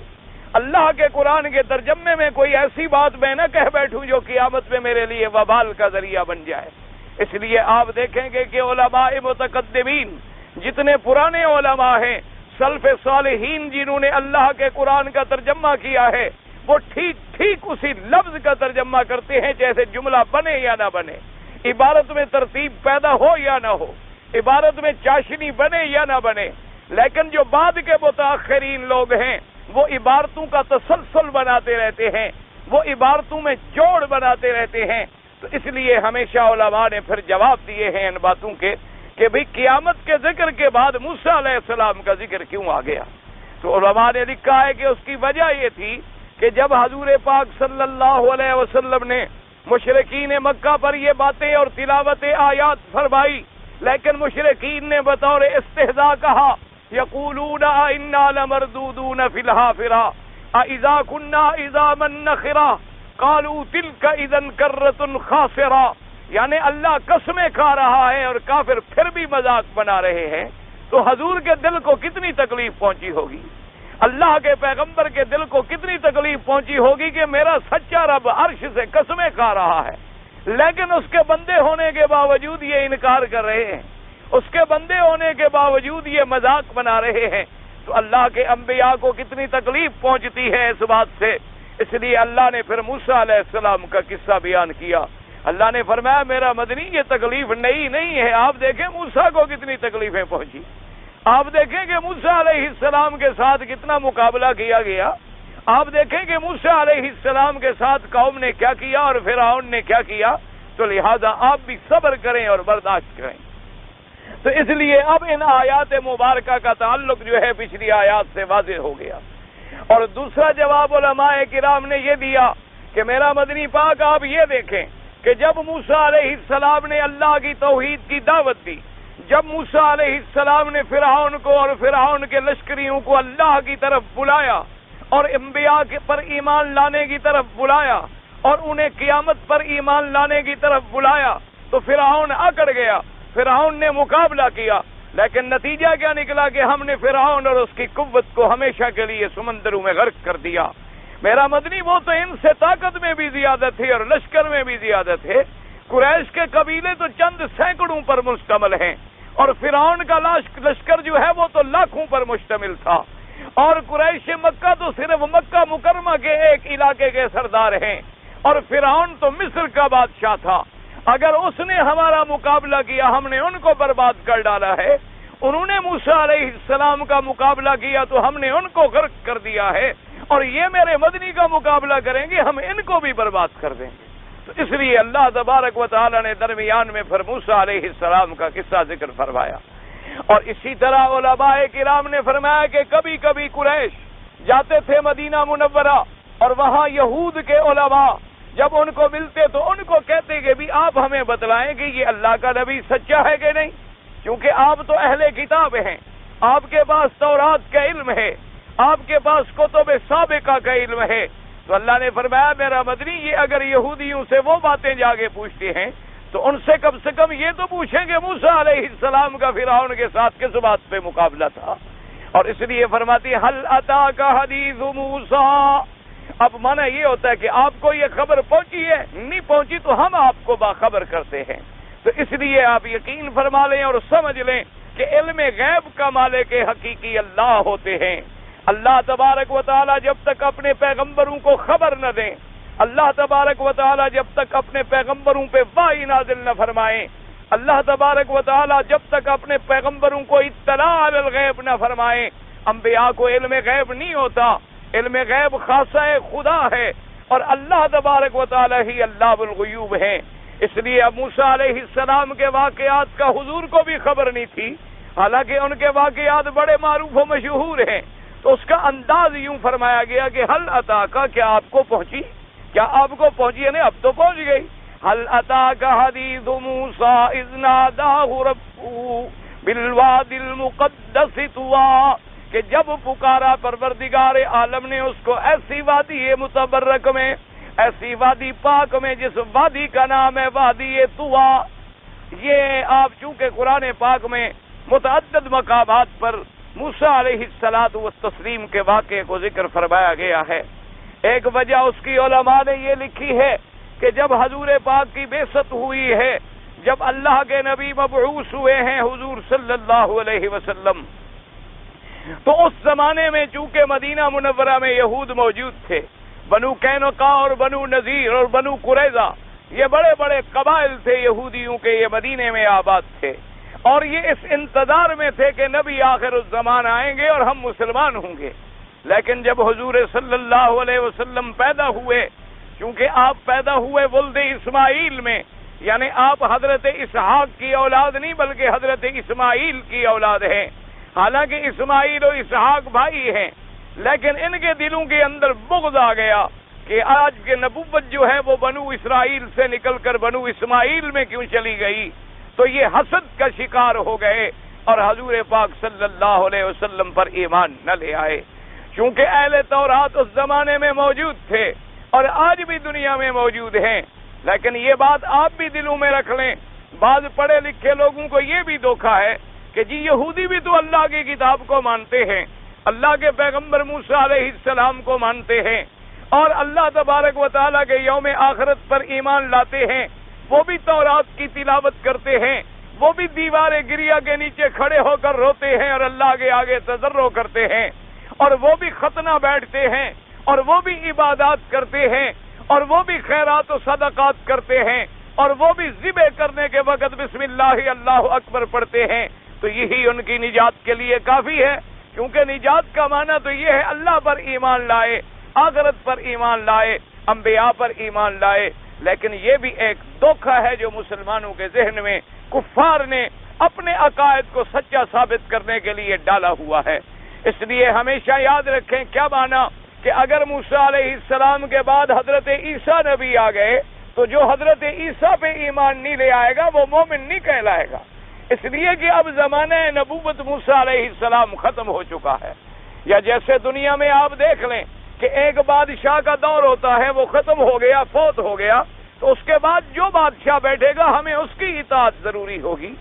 اللہ کے قرآن کے ترجمے میں کوئی ایسی بات میں نہ کہہ بیٹھوں جو قیامت میں میرے لیے وبال کا ذریعہ بن جائے۔ اس لیے آپ دیکھیں گے کہ علماء متقدمین، جتنے پرانے علماء ہیں، سلف صالحین جنہوں نے اللہ کے قرآن کا ترجمہ کیا ہے، وہ ٹھیک اسی لفظ کا ترجمہ کرتے ہیں جیسے جملہ بنے یا نہ بنے، عبارت میں ترتیب پیدا ہو یا نہ ہو، عبارت میں چاشنی بنے یا نہ بنے۔ لیکن جو بعد کے متاخرین لوگ ہیں وہ عبارتوں کا تسلسل بناتے رہتے ہیں، وہ عبارتوں میں جوڑ بناتے رہتے ہیں۔ تو اس لیے ہمیشہ علماء نے پھر جواب دیے ہیں ان باتوں کے کہ بھئی قیامت کے ذکر کے بعد موسیٰ علیہ السلام کا ذکر کیوں آ گیا؟ تو علماء نے لکھا ہے کہ اس کی وجہ یہ تھی کہ جب حضور پاک صلی اللہ علیہ وسلم نے مشرکین مکہ پر یہ باتیں اور تلاوت آیات فرمائی، لیکن مشرکین نے بطور استہزاء کہا یقولون انا لمردودون فی الحافرہ اذا کنا عظاما نخرہ قالوا تلک اذا کرۃ خاسرہ، یعنی اللہ قسمیں کھا رہا ہے اور کافر پھر بھی مذاق بنا رہے ہیں۔ تو حضور کے دل کو کتنی تکلیف پہنچی ہوگی، اللہ کے پیغمبر کے دل کو کتنی تکلیف پہنچی ہوگی کہ میرا سچا رب عرش سے قسمیں کھا رہا ہے، لیکن اس کے بندے ہونے کے باوجود یہ انکار کر رہے ہیں، اس کے بندے ہونے کے باوجود یہ مذاق بنا رہے ہیں۔ تو اللہ کے انبیاء کو کتنی تکلیف پہنچتی ہے اس بات سے۔ اس لیے اللہ نے پھر موسیٰ علیہ السلام کا قصہ بیان کیا۔ اللہ نے فرمایا میرا مدنی یہ تکلیف نئی نہیں ہے، آپ دیکھیں موسیٰ کو کتنی تکلیفیں پہنچی، آپ دیکھیں کہ موسیٰ علیہ السلام کے ساتھ کتنا مقابلہ کیا گیا، آپ دیکھیں کہ موسیٰ علیہ السلام کے ساتھ قوم نے کیا کیا اور فرعون نے کیا کیا۔ تو لہذا آپ بھی صبر کریں اور برداشت کریں۔ تو اس لیے اب ان آیات مبارکہ کا تعلق جو ہے پچھلی آیات سے واضح ہو گیا۔ اور دوسرا جواب علماء کرام نے یہ دیا کہ میرا مدنی پاک آپ یہ دیکھیں کہ جب موسیٰ علیہ السلام نے اللہ کی توحید کی دعوت دی، جب موسیٰ علیہ السلام نے فرعون کو اور فرعون کے لشکریوں کو اللہ کی طرف بلایا اور انبیاء پر ایمان لانے کی طرف بلایا اور انہیں قیامت پر ایمان لانے کی طرف بلایا، تو فرعون اکڑ گیا، فرعون نے مقابلہ کیا، لیکن نتیجہ کیا نکلا کہ ہم نے فرعون اور اس کی قوت کو ہمیشہ کے لیے سمندروں میں غرق کر دیا۔ میرا مدنی وہ تو ان سے طاقت میں بھی زیادہ تھے اور لشکر میں بھی زیادہ تھے، قریش کے قبیلے تو چند سینکڑوں پر مشتمل ہیں اور فرعون کا لشکر جو ہے وہ تو لاکھوں پر مشتمل تھا، اور قریش مکہ تو صرف مکہ مکرمہ کے ایک علاقے کے سردار ہیں، اور فرعون تو مصر کا بادشاہ تھا۔ اگر اس نے ہمارا مقابلہ کیا ہم نے ان کو برباد کر ڈالا ہے، انہوں نے موسیٰ علیہ السلام کا مقابلہ کیا تو ہم نے ان کو غرق کر دیا ہے، اور یہ میرے مدنی کا مقابلہ کریں گے ہم ان کو بھی برباد کر دیں گے۔ تو اس لیے اللہ تبارک و تعالی نے درمیان میں پھر موسیٰ علیہ السلام کا قصہ ذکر فرمایا۔ اور اسی طرح علماء کرام نے فرمایا کہ کبھی کبھی قریش جاتے تھے مدینہ منورہ اور وہاں یہود کے علماء جب ان کو ملتے تو ان کو کہتے کہ بھی آپ ہمیں بتلائیں کہ یہ اللہ کا نبی سچا ہے کہ نہیں، کیونکہ آپ تو اہل کتاب ہیں، آپ کے پاس تورات کا علم ہے، آپ کے پاس کتب سابقہ کا علم ہے۔ تو اللہ نے فرمایا میرا مدنی یہ اگر یہودیوں سے وہ باتیں جا کے پوچھتے ہیں تو ان سے کم یہ تو پوچھیں کہ موسیٰ علیہ السلام کا فرعون کے ساتھ کس بات پہ مقابلہ تھا۔ اور اس لیے فرماتی حل اتاک حدیث موسیٰ، اب مانا یہ ہوتا ہے کہ آپ کو یہ خبر پہنچی ہے، نہیں پہنچی تو ہم آپ کو باخبر کرتے ہیں۔ تو اس لیے آپ یقین فرما لیں اور سمجھ لیں کہ علم غیب کا مالک حقیقی اللہ ہوتے ہیں۔ اللہ تبارک و تعالی جب تک اپنے پیغمبروں کو خبر نہ دیں، اللہ تبارک و تعالی جب تک اپنے پیغمبروں پہ وحی نازل نہ فرمائیں، اللہ تبارک و تعالی جب تک اپنے پیغمبروں کو اطلاع علی الغیب نہ فرمائیں، انبیاء کو علم غیب نہیں ہوتا، علم غیب خاصہ خدا ہے اور اللہ تبارک و تعالی ہی اللہ الغیوب ہیں۔ اس لیے اب موسیٰ علیہ السلام کے واقعات کا حضور کو بھی خبر نہیں تھی، حالانکہ ان کے واقعات بڑے معروف و مشہور ہیں، تو اس کا انداز یوں فرمایا گیا کہ حل اتاکا، کیا آپ کو پہنچی، کیا آپ کو پہنچی، یعنی اب تو پہنچ گئی۔ حل اتاک حدیث موسیٰ اذ ناداہ ربہ بالوادی المقدس طویٰ، کہ جب پکارا پروردگار عالم نے اس کو ایسی وادی متبرک میں، ایسی وادی پاک میں جس وادی کا نام ہے وادی طویٰ۔ یہ آپ چونکہ قرآن پاک میں متعدد مقامات پر موسیٰ علیہ الصلاۃ والتسلیم کے واقعے کو ذکر فرمایا گیا ہے۔ ایک وجہ اس کی علماء نے یہ لکھی ہے کہ جب حضور پاک کی بعثت ہوئی ہے، جب اللہ کے نبی مبعوث ہوئے ہیں حضور صلی اللہ علیہ وسلم، تو اس زمانے میں چونکہ مدینہ منورہ میں یہود موجود تھے، بنو قینقاع اور بنو نذیر اور بنو قریظہ، یہ بڑے بڑے قبائل تھے یہودیوں کے، یہ مدینے میں آباد تھے، اور یہ اس انتظار میں تھے کہ نبی آخر الزمان آئیں گے اور ہم مسلمان ہوں گے۔ لیکن جب حضور صلی اللہ علیہ وسلم پیدا ہوئے، چونکہ آپ پیدا ہوئے ولد اسماعیل میں، یعنی آپ حضرت اسحاق کی اولاد نہیں بلکہ حضرت اسماعیل کی اولاد ہیں، حالانکہ اسماعیل اور اسحاق بھائی ہیں، لیکن ان کے دلوں کے اندر بغض آ گیا کہ آج کے نبوت جو ہے وہ بنو اسرائیل سے نکل کر بنو اسماعیل میں کیوں چلی گئی، تو یہ حسد کا شکار ہو گئے اور حضور پاک صلی اللہ علیہ وسلم پر ایمان نہ لے آئے۔ چونکہ اہل تورات اس زمانے میں موجود تھے اور آج بھی دنیا میں موجود ہیں، لیکن یہ بات آپ بھی دلوں میں رکھ لیں، بعض پڑھے لکھے لوگوں کو یہ بھی دھوکا ہے کہ جی یہودی بھی تو اللہ کی کتاب کو مانتے ہیں، اللہ کے پیغمبر موسیٰ علیہ السلام کو مانتے ہیں، اور اللہ تبارک و تعالیٰ کے یوم آخرت پر ایمان لاتے ہیں، وہ بھی تورات کی تلاوت کرتے ہیں، وہ بھی دیوار گریا کے نیچے کھڑے ہو کر روتے ہیں اور اللہ کے آگے تضرع کرتے ہیں، اور وہ بھی ختنہ بیٹھتے ہیں، اور وہ بھی عبادات کرتے ہیں، اور وہ بھی خیرات و صدقات کرتے ہیں، اور وہ بھی ذبح کرنے کے وقت بسم اللہ اللہ اکبر پڑھتے ہیں، تو یہی ان کی نجات کے لیے کافی ہے، کیونکہ نجات کا معنی تو یہ ہے اللہ پر ایمان لائے، آخرت پر ایمان لائے، انبیاء پر ایمان لائے۔ لیکن یہ بھی ایک دھوکہ ہے جو مسلمانوں کے ذہن میں کفار نے اپنے عقائد کو سچا ثابت کرنے کے لیے ڈالا ہوا ہے۔ اس لیے ہمیشہ یاد رکھیں کیا معنی کہ اگر موسیٰ علیہ السلام کے بعد حضرت عیسیٰ نبی آ گئے تو جو حضرت عیسیٰ پہ ایمان نہیں لے آئے گا وہ مومن نہیں کہلائے گا، اس لیے کہ اب زمانہ نبوت موسیٰ علیہ السلام ختم ہو چکا ہے۔ یا جیسے دنیا میں آپ دیکھ لیں کہ ایک بادشاہ کا دور ہوتا ہے، وہ ختم ہو گیا، فوت ہو گیا، تو اس کے بعد جو بادشاہ بیٹھے گا ہمیں اس کی اطاعت ضروری ہوگی،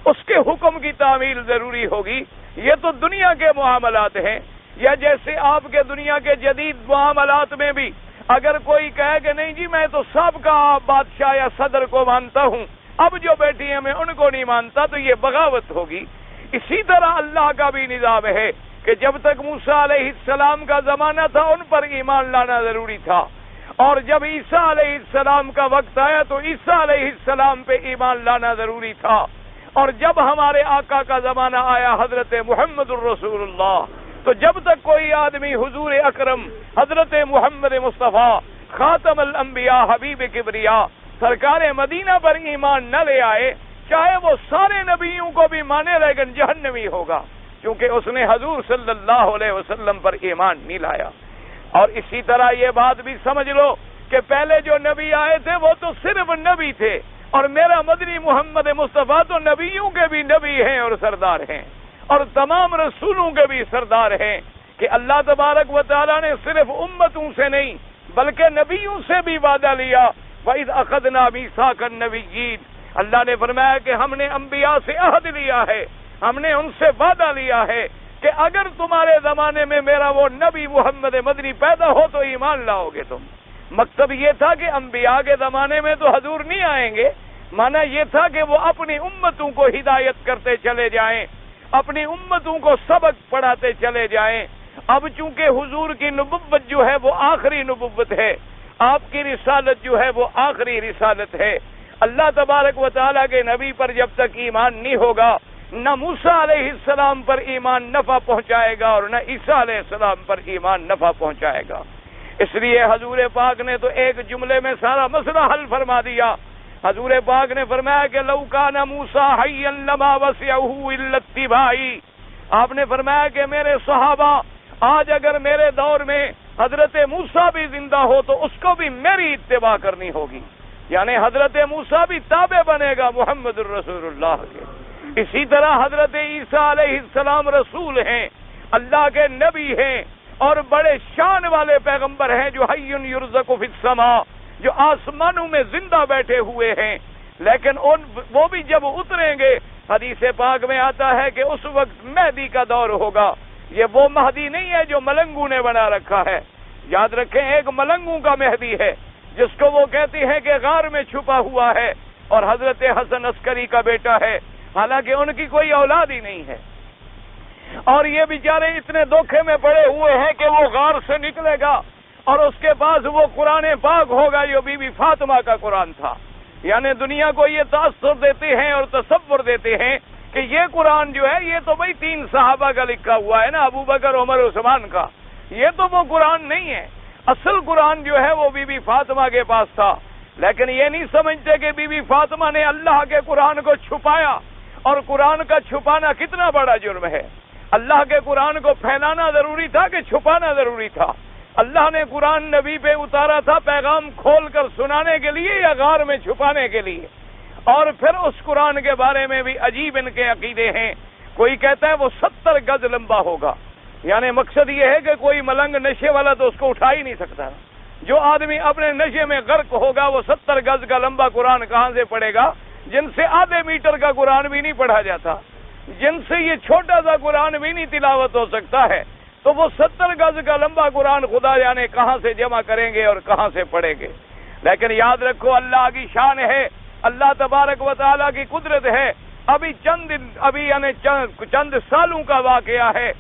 اس کے حکم کی تعمیل ضروری ہوگی۔ یہ تو دنیا کے معاملات ہیں۔ یا جیسے آپ کے دنیا کے جدید معاملات میں بھی اگر کوئی کہے کہ نہیں جی میں تو سابقہ بادشاہ یا صدر کو مانتا ہوں، اب جو بیٹھی ہیں میں ان کو نہیں مانتا، تو یہ بغاوت ہوگی۔ اسی طرح اللہ کا بھی نظام ہے کہ جب تک موسیٰ علیہ السلام کا زمانہ تھا ان پر ایمان لانا ضروری تھا، اور جب عیسیٰ علیہ السلام کا وقت آیا تو عیسیٰ علیہ السلام پہ ایمان لانا ضروری تھا، اور جب ہمارے آقا کا زمانہ آیا حضرت محمد الرسول اللہ، تو جب تک کوئی آدمی حضور اکرم حضرت محمد مصطفیٰ خاتم الانبیاء حبیب کبریا سرکار مدینہ پر ایمان نہ لے آئے، چاہے وہ سارے نبیوں کو بھی مانے لیکن جہنمی ہوگا، کیونکہ اس نے حضور صلی اللہ علیہ وسلم پر ایمان نہیں لایا۔ اور اسی طرح یہ بات بھی سمجھ لو کہ پہلے جو نبی آئے تھے وہ تو صرف نبی تھے، اور میرا مدنی محمد مصطفیٰ تو نبیوں کے بھی نبی ہیں اور سردار ہیں، اور تمام رسولوں کے بھی سردار ہیں، کہ اللہ تبارک و تعالیٰ نے صرف امتوں سے نہیں بلکہ نبیوں سے بھی وعدہ لیا۔ وَإِذْ أَخَذْنَا مِيثَاقَ النَّبِيِّينَ، اللہ نے فرمایا کہ ہم نے انبیاء سے عہد لیا ہے، ہم نے ان سے وعدہ لیا ہے کہ اگر تمہارے زمانے میں میرا وہ نبی محمد مدنی پیدا ہو تو ایمان لاؤ گے تم۔ مقصد یہ تھا کہ انبیاء کے زمانے میں تو حضور نہیں آئیں گے، معنی یہ تھا کہ وہ اپنی امتوں کو ہدایت کرتے چلے جائیں، اپنی امتوں کو سبق پڑھاتے چلے جائیں۔ اب چونکہ حضور کی نبوت جو ہے وہ آخری نبوت ہے، آپ کی رسالت جو ہے وہ آخری رسالت ہے، اللہ تبارک و تعالیٰ کے نبی پر جب تک ایمان نہیں ہوگا نہ موسیٰ علیہ السلام پر ایمان نفع پہنچائے گا اور نہ عیسیٰ علیہ السلام پر ایمان نفع پہنچائے گا۔ اس لیے حضور پاک نے تو ایک جملے میں سارا مسئلہ حل فرما دیا۔ حضور پاک نے فرمایا کہ لو کان موسیٰ حیا لما وسعہ الا اتباعی، آپ نے فرمایا کہ میرے صحابہ آج اگر میرے دور میں حضرت موسیٰ بھی زندہ ہو تو اس کو بھی میری اتباع کرنی ہوگی، یعنی حضرت موسیٰ بھی تابع بنے گا محمد الرسول اللہ کے۔ اسی طرح حضرت عیسیٰ علیہ السلام رسول ہیں، اللہ کے نبی ہیں، اور بڑے شان والے پیغمبر ہیں جو حی یرزق فی السماء، جو آسمانوں میں زندہ بیٹھے ہوئے ہیں، لیکن وہ بھی جب اتریں گے، حدیث پاک میں آتا ہے کہ اس وقت مہدی کا دور ہوگا۔ یہ وہ مہدی نہیں ہے جو ملنگوں نے بنا رکھا ہے، یاد رکھیں ایک ملنگوں کا مہدی ہے جس کو وہ کہتے ہیں کہ غار میں چھپا ہوا ہے اور حضرت حسن عسکری کا بیٹا ہے، حالانکہ ان کی کوئی اولاد ہی نہیں ہے، اور یہ بیچارے اتنے دھوکے میں پڑے ہوئے ہیں کہ وہ غار سے نکلے گا اور اس کے پاس وہ قرآن پاک ہوگا جو بی بی فاطمہ کا قرآن تھا۔ یعنی دنیا کو یہ تاثر دیتے ہیں اور تصور دیتے ہیں کہ یہ قرآن جو ہے یہ تو بھائی 3 صحابہ کا لکھا ہوا ہے نا، ابو بکر عمر عثمان کا، یہ تو وہ قرآن نہیں ہے، اصل قرآن جو ہے وہ بی بی فاطمہ کے پاس تھا۔ لیکن یہ نہیں سمجھتے کہ بی بی فاطمہ نے اللہ کے قرآن کو چھپایا، اور قرآن کا چھپانا کتنا بڑا جرم ہے۔ اللہ کے قرآن کو پھیلانا ضروری تھا کہ چھپانا ضروری تھا؟ اللہ نے قرآن نبی پہ اتارا تھا پیغام کھول کر سنانے کے لیے یا غار میں چھپانے کے لیے؟ اور پھر اس قرآن کے بارے میں بھی عجیب ان کے عقیدے ہیں، کوئی کہتا ہے وہ 70 گز لمبا ہوگا، یعنی مقصد یہ ہے کہ کوئی ملنگ نشے والا تو اس کو اٹھا ہی نہیں سکتا، جو آدمی اپنے نشے میں غرق ہوگا وہ 70 گز کا لمبا قرآن کہاں سے پڑھے گا؟ جن سے آدھے میٹر کا قرآن بھی نہیں پڑھا جاتا، جن سے یہ چھوٹا سا قرآن بھی نہیں تلاوت ہو سکتا ہے، تو وہ 70 گز کا لمبا قرآن خدا جانے کہاں سے جمع کریں گے اور کہاں سے پڑھیں گے۔ لیکن یاد رکھو اللہ کی شان ہے، اللہ تبارک و تعالیٰ کی قدرت ہے۔ یعنی چند سالوں کا واقعہ ہے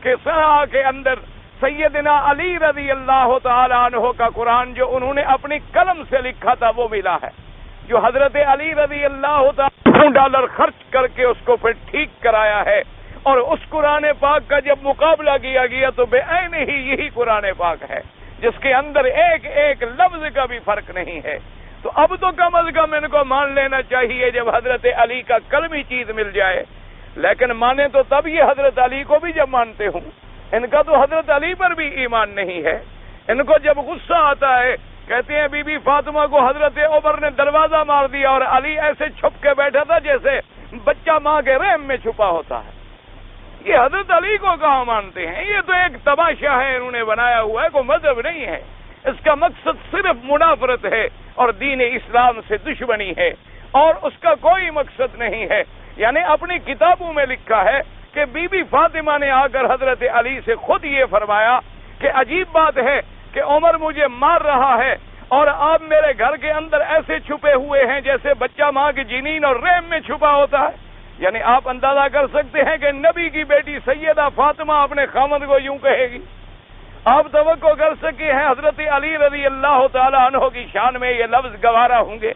کہ صحابہ کے اندر سیدنا علی رضی اللہ تعالی عنہ کا قرآن جو انہوں نے اپنی قلم سے لکھا تھا وہ ملا ہے، جو حضرت علی رضی اللہ تعالی $1 خرچ کر کے اس کو پھر ٹھیک کرایا ہے، اور اس قرآن پاک کا جب مقابلہ کیا گیا تو بے عین ہی یہی قرآن پاک ہے جس کے اندر ایک ایک لفظ کا بھی فرق نہیں ہے۔ تو اب تو کم از کم ان کو مان لینا چاہیے جب حضرت علی کا کلمی چیز مل جائے، لیکن مانے تو تب یہ حضرت علی کو بھی جب مانتے ہوں، ان کا تو حضرت علی پر بھی ایمان نہیں ہے۔ ان کو جب غصہ آتا ہے کہتے ہیں بی بی فاطمہ کو حضرت عمر نے دروازہ مار دیا اور علی ایسے چھپ کے بیٹھا تھا جیسے بچہ ماں کے رحم میں چھپا ہوتا ہے۔ یہ حضرت علی کو کہاں مانتے ہیں؟ یہ تو ایک تماشا ہے انہوں نے بنایا ہوا ہے، کوئی مذہب نہیں ہے۔ اس کا مقصد صرف منافرت ہے اور دین اسلام سے دشمنی ہے، اور اس کا کوئی مقصد نہیں ہے۔ یعنی اپنی کتابوں میں لکھا ہے کہ بی بی فاطمہ نے آ کر حضرت علی سے خود یہ فرمایا کہ عجیب بات ہے کہ عمر مجھے مار رہا ہے اور آپ میرے گھر کے اندر ایسے چھپے ہوئے ہیں جیسے بچہ ماں کی جنین اور رحم میں چھپا ہوتا ہے۔ یعنی آپ اندازہ کر سکتے ہیں کہ نبی کی بیٹی سیدہ فاطمہ اپنے خامد کو یوں کہے گی؟ آپ توقع کر سکے ہیں حضرت علی رضی اللہ تعالی عنہ کی شان میں یہ لفظ گوارا ہوں گے؟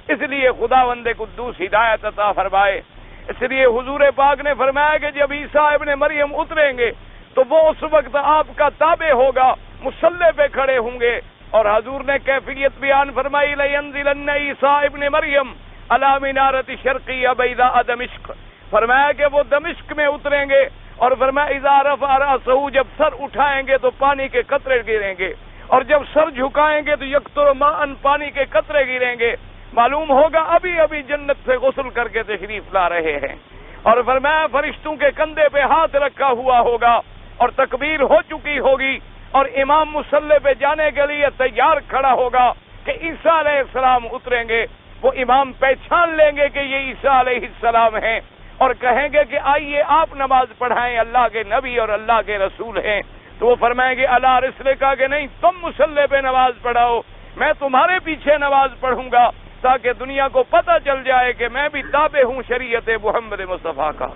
اس لیے خداوند قدوس ہدایت عطا فرمائے۔ اس لیے حضور پاک نے فرمایا کہ جب عیسیٰ ابن مریم اتریں گے تو وہ اس وقت آپ کا تابع ہوگا، مصلی پہ کھڑے ہوں گے، اور حضور نے کیفیت بیان فرمائی لَيَنزِلَنَّ عیسیٰ ابن مریم علی منارۃ شرقیہ بیضاء دمشق، فرمایا کہ وہ دمشق میں اتریں گے، اور فرمایا اذا رفع رأسہ، جب سر اٹھائیں گے تو پانی کے قطرے گریں گے، اور جب سر جھکائیں گے تو یقطر ماء، پانی کے قطرے گریں گے۔ معلوم ہوگا ابھی ابھی جنت سے غسل کر کے تشریف لا رہے ہیں، اور فرمایا فرشتوں کے کندھے پہ ہاتھ رکھا ہوا ہوگا اور تکبیر ہو چکی ہوگی، اور امام مصلی پہ جانے کے لیے تیار کھڑا ہوگا کہ عیسیٰ علیہ السلام اتریں گے۔ وہ امام پہچان لیں گے کہ یہ عیسیٰ علیہ السلام ہیں، اور کہیں گے کہ آئیے آپ نماز پڑھائیں، اللہ کے نبی اور اللہ کے رسول ہیں۔ تو وہ فرمائیں گے اللہ رسول کا کہ نہیں، تم مصلی پہ نماز پڑھاؤ، میں تمہارے پیچھے نماز پڑھوں گا، تاکہ دنیا کو پتہ چل جائے کہ میں بھی تابع ہوں شریعت محمد مصطفیٰ کا۔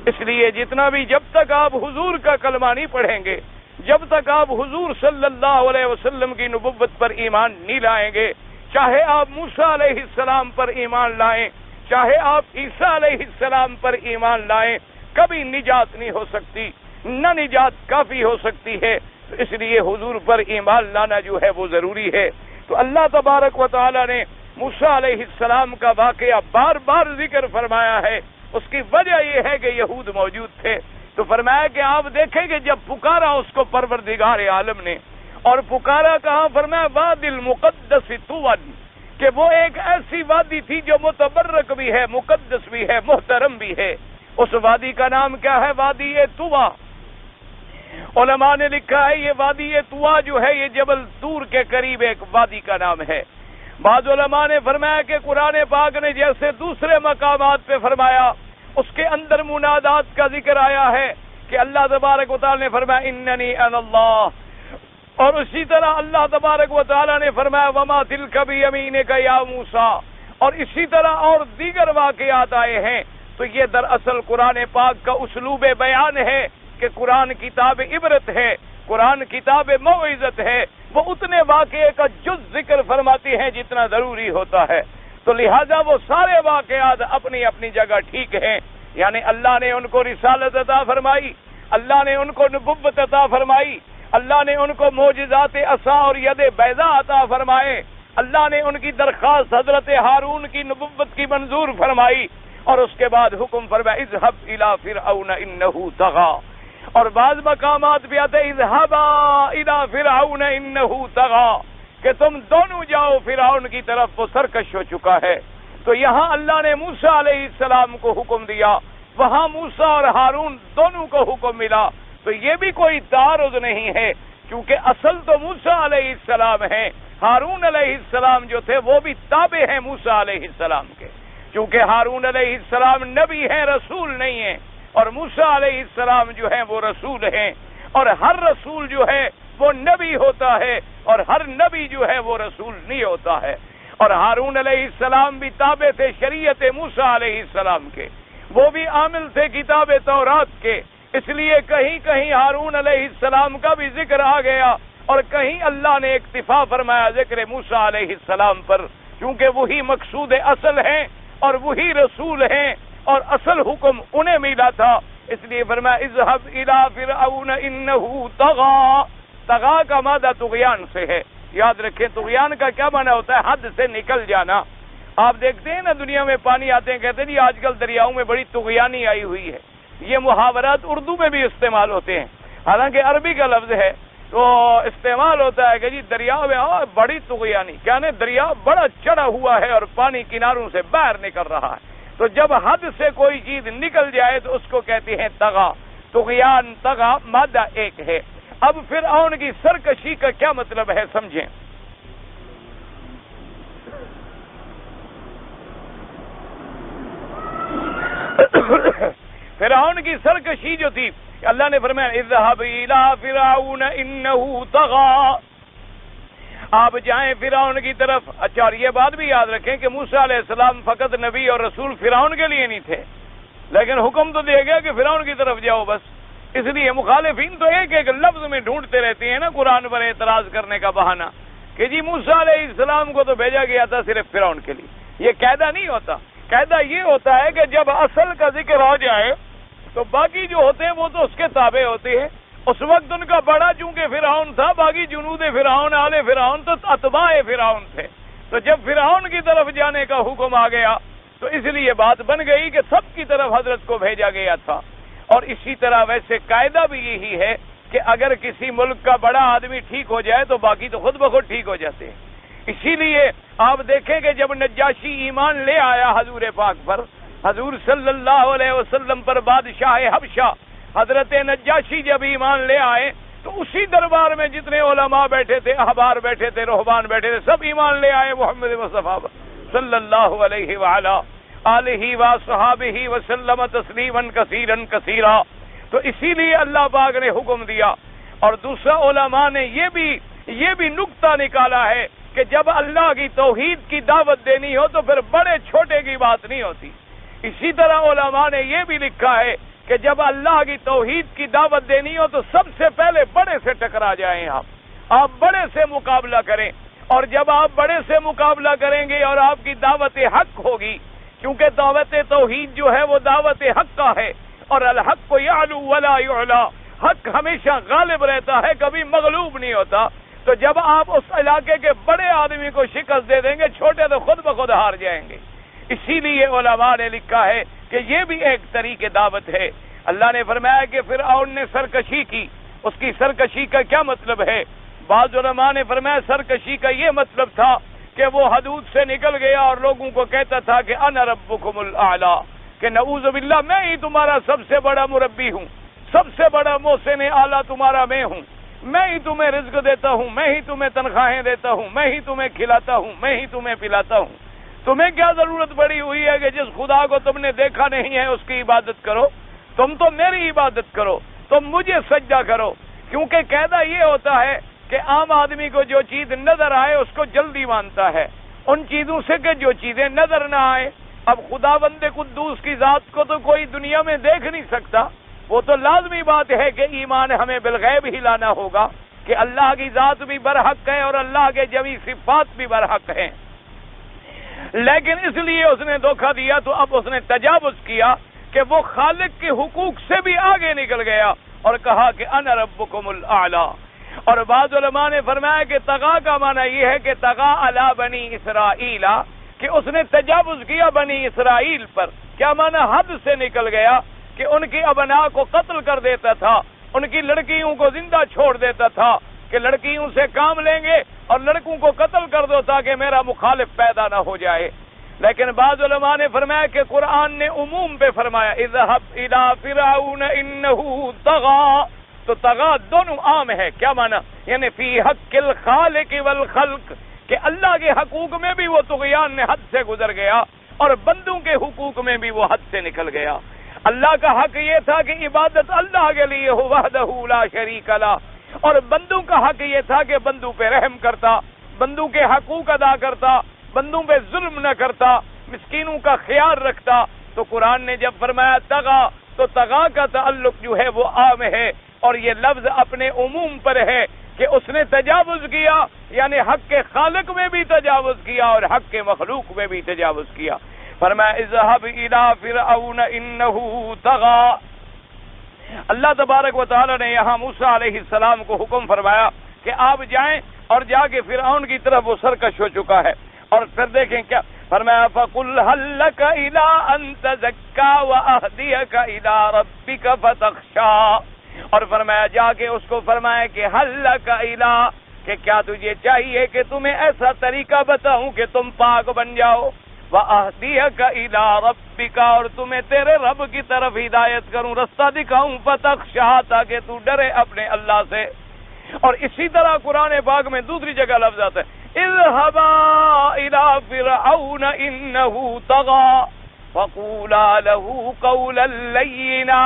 اس لیے جتنا بھی جب تک آپ حضور کا کلمہ نہیں پڑھیں گے، جب تک آپ حضور صلی اللہ علیہ وسلم کی نبوت پر ایمان نہیں لائیں گے، چاہے آپ موسیٰ علیہ السلام پر ایمان لائیں، چاہے آپ عیسیٰ علیہ السلام پر ایمان لائیں، کبھی نجات نہیں ہو سکتی، نہ نجات کافی ہو سکتی ہے۔ اس لیے حضور پر ایمان لانا جو ہے وہ ضروری ہے۔ تو اللہ تبارک و تعالی نے موسیٰ علیہ السلام کا واقعہ بار بار ذکر فرمایا ہے۔ اس کی وجہ یہ ہے کہ یہود موجود تھے، تو فرمایا کہ آپ دیکھیں کہ جب پکارا اس کو پروردگار عالم نے، اور پکارا کہاں؟ فرمایا وادی المقدس طوی، کہ وہ ایک ایسی وادی تھی جو متبرک بھی ہے، مقدس بھی ہے، محترم بھی ہے۔ اس وادی کا نام کیا ہے؟ وادی طوی۔ علماء نے لکھا ہے یہ وادی طوی جو ہے یہ جبل طور کے قریب ایک وادی کا نام ہے۔ بعض علماء نے فرمایا کہ قرآن پاک نے جیسے دوسرے مقامات پہ فرمایا اس کے اندر منادات کا ذکر آیا ہے کہ اللہ تبارک و تعالی نے فرمایا اننی انا اللہ، اور اسی طرح اللہ تبارک و تعالی نے فرمایا وما تلک بیمینک یا موسیٰ، اور اسی طرح اور دیگر واقعات آئے ہیں۔ تو یہ دراصل قرآن پاک کا اسلوب بیان ہے کہ قرآن کتاب عبرت ہے، قرآن کتاب موعظت ہے، وہ اتنے واقعے کا جز ذکر فرماتی ہیں جتنا ضروری ہوتا ہے۔ تو لہذا وہ سارے واقعات اپنی اپنی جگہ ٹھیک ہیں، یعنی اللہ نے ان کو رسالت عطا فرمائی، اللہ نے ان کو نبوت عطا فرمائی، اللہ نے ان کو معجزات عصا اور ید بیضاء عطا فرمائے، اللہ نے ان کی درخواست حضرت ہارون کی نبوت کی منظور فرمائی، اور اس کے بعد حکم فرمایا اذهب الى فرعون انه طغى، اور بعض مقامات بھی آتے اذهبا الى فرعون انه طغى کہ تم دونوں جاؤ فرعون کی طرف، وہ سرکش ہو چکا ہے۔ تو یہاں اللہ نے موسیٰ علیہ السلام کو حکم دیا، وہاں موسیٰ اور ہارون دونوں کو حکم ملا، تو یہ بھی کوئی تعارض نہیں ہے، کیونکہ اصل تو موسیٰ علیہ السلام ہیں، ہارون علیہ السلام جو تھے وہ بھی تابع ہیں موسیٰ علیہ السلام کے، کیونکہ ہارون علیہ السلام نبی ہیں، رسول نہیں ہیں، اور موسیٰ علیہ السلام جو ہیں وہ رسول ہیں، اور ہر رسول جو ہے وہ نبی ہوتا ہے، اور ہر نبی جو ہے وہ رسول نہیں ہوتا ہے۔ اور ہارون علیہ السلام بھی تابع تھے شریعت موسیٰ علیہ السلام کے، وہ بھی عامل تھے کتاب تورات کے، اس لیے کہیں کہیں ہارون علیہ السلام کا بھی ذکر آ گیا، اور کہیں اللہ نے اکتفا فرمایا ذکر موسیٰ علیہ السلام پر، کیونکہ وہی مقصود اصل ہیں اور وہی رسول ہیں، اور اصل حکم انہیں ملا تھا، اس لیے فرمایا اذهب الى فرعون انه طغى، طغى کا مادہ طغیان سے ہے، یاد رکھیں طغیان کا کیا معنی ہوتا ہے؟ حد سے نکل جانا۔ آپ دیکھتے ہیں نا دنیا میں پانی آتے ہیں، کہتے ہیں جی آج کل دریاؤں میں بڑی طغیانی آئی ہوئی ہے، یہ محاورات اردو میں بھی استعمال ہوتے ہیں، حالانکہ عربی کا لفظ ہے، تو استعمال ہوتا ہے کہ جی دریا میں بڑی طغیانی، کیا نہیں دریا بڑا چڑھا ہوا ہے اور پانی کناروں سے باہر نکل رہا ہے، تو جب حد سے کوئی چیز نکل جائے تو اس کو کہتے ہیں طغا، طغیان طغا مادہ ایک ہے۔ اب فرعون کی سرکشی کا کیا مطلب ہے سمجھیں۔ فرعون کی سرکشی جو تھی، اللہ نے فرمایا اذهب الى فرعون انه طغى، آپ جائیں فرعون کی طرف۔ اچھا، اور یہ بات بھی یاد رکھیں کہ موسیٰ علیہ السلام فقط نبی اور رسول فرعون کے لیے نہیں تھے، لیکن حکم تو دیا گیا کہ فرعون کی طرف جاؤ بس، اس لیے مخالفین تو ایک ایک لفظ میں ڈھونڈتے رہتے ہیں نا قرآن پر اعتراض کرنے کا بہانہ کہ جی موسیٰ علیہ السلام کو تو بھیجا گیا تھا صرف فرعون کے لیے، یہ قاعدہ نہیں ہوتا۔ قاعدہ یہ ہوتا ہے کہ جب اصل کا ذکر ہو جائے تو باقی جو ہوتے ہیں وہ تو اس کے تابع ہوتے ہیں۔ اس وقت ان کا بڑا چونکہ فرعون تھا، باقی جنود فرعون آل فرعون تو اتباع فرعون تھے، تو جب فرعون کی طرف جانے کا حکم آ گیا تو اس لیے بات بن گئی کہ سب کی طرف حضرت کو بھیجا گیا تھا۔ اور اسی طرح ویسے قاعدہ بھی یہی ہے کہ اگر کسی ملک کا بڑا آدمی ٹھیک ہو جائے تو باقی تو خود بخود ٹھیک ہو جاتے ہیں۔ اسی لیے آپ دیکھیں کہ جب نجاشی ایمان لے آیا حضور پاک پر، حضور صلی اللہ علیہ وسلم پر، بادشاہ حبشہ حضرت نجاشی جب ایمان لے آئے تو اسی دربار میں جتنے علماء بیٹھے تھے، احبار بیٹھے تھے، رہبان بیٹھے تھے، سب ایمان لے آئے محمد مصطفیٰ صلی اللہ علیہ وآلہ آلہ وصحابہ وسلم تسلیما کثیرا کثیرا۔ تو اسی لیے اللہ پاک نے حکم دیا۔ اور دوسرا علماء نے یہ بھی نقطہ نکالا ہے کہ جب اللہ کی توحید کی دعوت دینی ہو تو پھر بڑے چھوٹے کی بات نہیں ہوتی۔ اسی طرح علماء نے یہ بھی لکھا ہے کہ جب اللہ کی توحید کی دعوت دینی ہو تو سب سے پہلے بڑے سے ٹکرا جائیں، آپ بڑے سے مقابلہ کریں، اور جب آپ بڑے سے مقابلہ کریں گے اور آپ کی دعوت حق ہوگی، کیونکہ دعوت توحید جو ہے وہ دعوت حق کا ہے، اور الحق یعلو ولا یعلا، حق ہمیشہ غالب رہتا ہے، کبھی مغلوب نہیں ہوتا۔ تو جب آپ اس علاقے کے بڑے آدمی کو شکست دے دیں گے، چھوٹے تو خود بخود ہار جائیں گے۔ اسی لیے علماء نے لکھا ہے کہ یہ بھی ایک طریقے دعوت ہے۔ اللہ نے فرمایا کہ فرعون نے سرکشی کی، اس کی سرکشی کا کیا مطلب ہے؟ بعض علماء نے فرمایا سرکشی کا یہ مطلب تھا کہ وہ حدود سے نکل گیا اور لوگوں کو کہتا تھا کہ انا ربکم الاعلی، کہ نعوذ باللہ میں ہی تمہارا سب سے بڑا مربی ہوں، سب سے بڑا محسن اعلیٰ تمہارا میں ہوں۔ میں ہی تمہیں رزق دیتا ہوں، میں ہی تمہیں تنخواہیں دیتا ہوں، میں ہی تمہیں کھلاتا ہوں، میں ہی تمہیں پلاتا ہوں، تمہیں کیا ضرورت پڑی ہوئی ہے کہ جس خدا کو تم نے دیکھا نہیں ہے اس کی عبادت کرو؟ تم تو میری عبادت کرو، تم مجھے سجدہ کرو۔ کیونکہ قاعدہ یہ ہوتا ہے کہ عام آدمی کو جو چیز نظر آئے اس کو جلدی مانتا ہے ان چیزوں سے کہ جو چیزیں نظر نہ آئے۔ اب خدا بند قدوس کی ذات کو تو کوئی دنیا میں دیکھ نہیں سکتا، وہ تو لازمی بات ہے کہ ایمان ہمیں بالغیب ہی لانا ہوگا کہ اللہ کی ذات بھی برحق ہے اور اللہ کے جمی صفات بھی برحق ہیں۔ لیکن اس لیے اس نے دھوکہ دیا تو اب اس نے تجاوز کیا کہ وہ خالق کے حقوق سے بھی آگے نکل گیا اور کہا کہ انا ربکم الاعلی۔ اور بعض علماء نے فرمایا کہ طغا کا معنی یہ ہے کہ طغا علی بنی اسرائیل، کہ اس نے تجاوز کیا بنی اسرائیل پر۔ کیا معنی؟ حد سے نکل گیا کہ ان کی ابناء کو قتل کر دیتا تھا، ان کی لڑکیوں کو زندہ چھوڑ دیتا تھا کہ لڑکیوں سے کام لیں گے اور لڑکوں کو قتل کر دو تاکہ میرا مخالف پیدا نہ ہو جائے۔ لیکن بعض علماء نے فرمایا کہ قرآن نے عموم پہ فرمایا اذهب الى فرعون انه طغى، تو طغا دونوں عام ہے۔ کیا معنی؟ یعنی فی حق الخالق والخلق، کہ اللہ کے حقوق میں بھی وہ طغیان نے حد سے گزر گیا اور بندوں کے حقوق میں بھی وہ حد سے نکل گیا۔ اللہ کا حق یہ تھا کہ عبادت اللہ کے لیے ہو وحدہ لا شریک لہ، اور بندوں کا حق یہ تھا کہ بندوں پہ رحم کرتا، بندوں کے حقوق ادا کرتا، بندوں پہ ظلم نہ کرتا، مسکینوں کا خیال رکھتا۔ تو قرآن نے جب فرمایا طغا، تو طغا کا تعلق جو ہے وہ عام ہے، اور یہ لفظ اپنے عموم پر ہے کہ اس نے تجاوز کیا، یعنی حق کے خالق میں بھی تجاوز کیا اور حق کے مخلوق میں بھی تجاوز کیا۔ فرمایا اذهب الى فرعون انه طغى۔ اللہ تبارک و تعالی نے یہاں موسیٰ علیہ السلام کو حکم فرمایا کہ آپ جائیں اور جا کے فرعون کی طرف وہ سرکش ہو چکا ہے۔ اور پھر دیکھیں کیا فرمایا، فَقُلْ هَلْ لَكَ إِلَىٰ أَن تَزَكَّىٰ وَأَهْدِيَكَ إِلَىٰ رَبِّكَ فَتَخْشَىٰ۔ اور فرمایا جا کے اس کو فرمایا کہ هَلْ لَكَ إِلَىٰ، کہ کیا تجھے چاہیے کہ تمہیں ایسا طریقہ بتاؤں کہ تم پاک بن جاؤ، وَأَهْدِيَكَ إِلَىٰ رَبِّكَ، اور تمہیں تیرے رب کی طرف ہدایت کروں، رستہ دکھاؤں، فَتَخْشَىٰ، تاکہ تو ڈرے اپنے اللہ سے۔ اور اسی طرح قرآن پاک میں دوسری جگہ لفظ آتا ہے اذهبا إلى فرعون إنه طغى فقولا له قولا لينا۔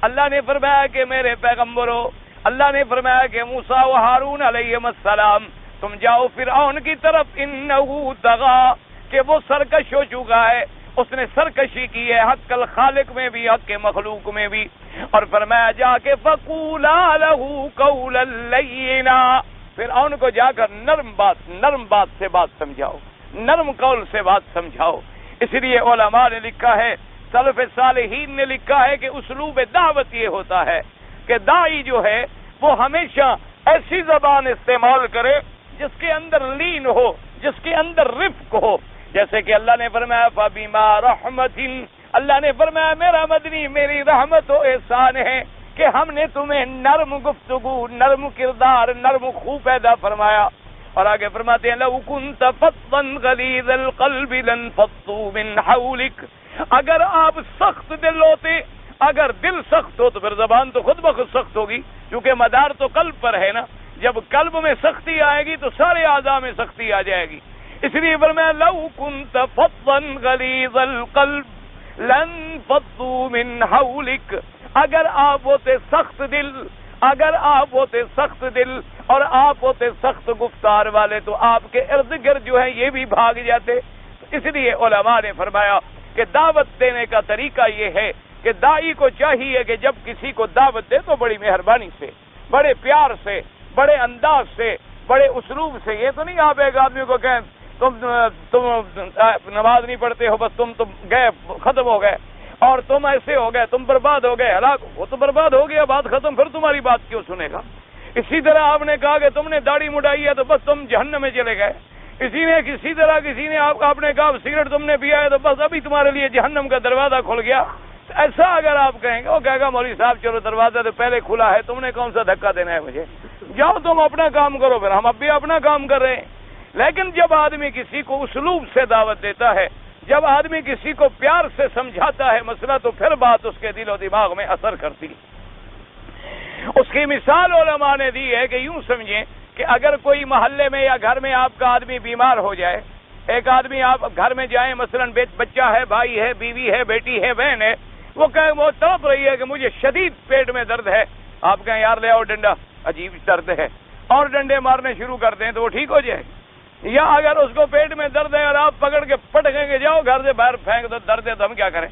اللہ نے فرمایا کہ میرے پیغمبرو، اللہ نے فرمایا کہ موسیٰ و ہارون علیہم السلام تم جاؤ فرعون کی طرف، انه طغى، کہ وہ سرکش ہو چکا ہے، اس نے سرکشی کی ہے حق الخالق میں بھی حق کے مخلوق میں بھی۔ اور فرمایا جا کے فقولا له قولا لینا، فرعون کو جا کر نرم بات سے بات سمجھاؤ، نرم قول سے بات سمجھاؤ۔ اس لیے علماء نے لکھا ہے، سلف صالحین نے لکھا ہے کہ اسلوب دعوت یہ ہوتا ہے کہ داعی جو ہے وہ ہمیشہ ایسی زبان استعمال کرے جس کے اندر لین ہو، جس کے اندر رفق ہو۔ جیسے کہ اللہ نے فرمایا فَبِمَا رَحْمَةٍ، اللہ نے فرمایا میرا مدنی میری رحمت و احسان ہے کہ ہم نے تمہیں نرم گفتگو، نرم کردار، نرم خو پیدا فرمایا۔ اور آگے فرماتے ہیں لَوْ كُنْتَ فَظًّا غَلِيظَ الْقَلْبِ لَانفَضُّوا مِنْ حَوْلِكَ، اگر آپ سخت دل ہوتے، اگر دل سخت ہو تو پھر زبان تو خود بخود سخت ہوگی، کیونکہ مدار تو قلب پر ہے نا۔ جب قلب میں سختی آئے گی تو سارے اعضاء میں سختی آ جائے گی۔ اس لیے فرمایا لَوْ كُنْتَ فَظًّا غَلِيظَ الْقَلْبِ لَانفَضُّوا مِنْ حَوْلِكَ، اگر آپ ہوتے سخت دل، اگر آپ ہوتے سخت دل اور آپ ہوتے سخت گفتار والے تو آپ کے ارد گرد جو ہے یہ بھی بھاگ جاتے۔ اس لیے علماء نے فرمایا کہ دعوت دینے کا طریقہ یہ ہے کہ داعی کو چاہیے کہ جب کسی کو دعوت دے تو بڑی مہربانی سے، بڑے پیار سے، بڑے انداز سے، بڑے اسلوب سے۔ یہ تو نہیں آپ ایک آدمی کو کہیں تم نماز نہیں پڑھتے ہو، بس تم گئے ختم ہو گئے، اور تم ایسے ہو گئے، تم برباد ہو گئے، ہلاک، وہ تو برباد ہو گیا، بات ختم، پھر تمہاری بات کیوں سنے گا؟ اسی طرح آپ نے کہا کہ تم نے داڑھی مڈائی ہے تو بس تم جہنم میں چلے گئے، کسی طرح کسی نے آپ نے کہا سگریٹ تم نے پیا ہے تو بس ابھی تمہارے لیے جہنم کا دروازہ کھل گیا۔ ایسا اگر آپ کہیں گے، وہ کہے گا مولوی صاحب چلو دروازہ تو پہلے کھلا ہے، تم نے کون سا دھکا دینا ہے مجھے، جاؤ تم اپنا کام کرو، پھر ہم اب بھی اپنا کام کر رہے ہیں۔ لیکن جب آدمی کسی کو اسلوب سے دعوت دیتا ہے، جب آدمی کسی کو پیار سے سمجھاتا ہے مسئلہ، تو پھر بات اس کے دل و دماغ میں اثر کرتی۔ اس کی مثال علماء نے دی ہے کہ یوں سمجھیں کہ اگر کوئی محلے میں یا گھر میں آپ کا آدمی بیمار ہو جائے، ایک آدمی آپ گھر میں جائیں، مثلا بچہ ہے، بھائی ہے، بیوی ہے، بیٹی ہے، بہن ہے، وہ تڑپ رہی ہے کہ مجھے شدید پیٹ میں درد ہے، آپ کہیں یار لے آؤ ڈنڈا، عجیب درد ہے، اور ڈنڈے مارنے شروع کر دیں تو وہ ٹھیک ہو جائے گی؟ یا اگر اس کو پیٹ میں درد ہے اور آپ پکڑ کے پٹکیں گے جاؤ گھر سے باہر پھینک دو، درد ہے تو ہم کیا کریں؟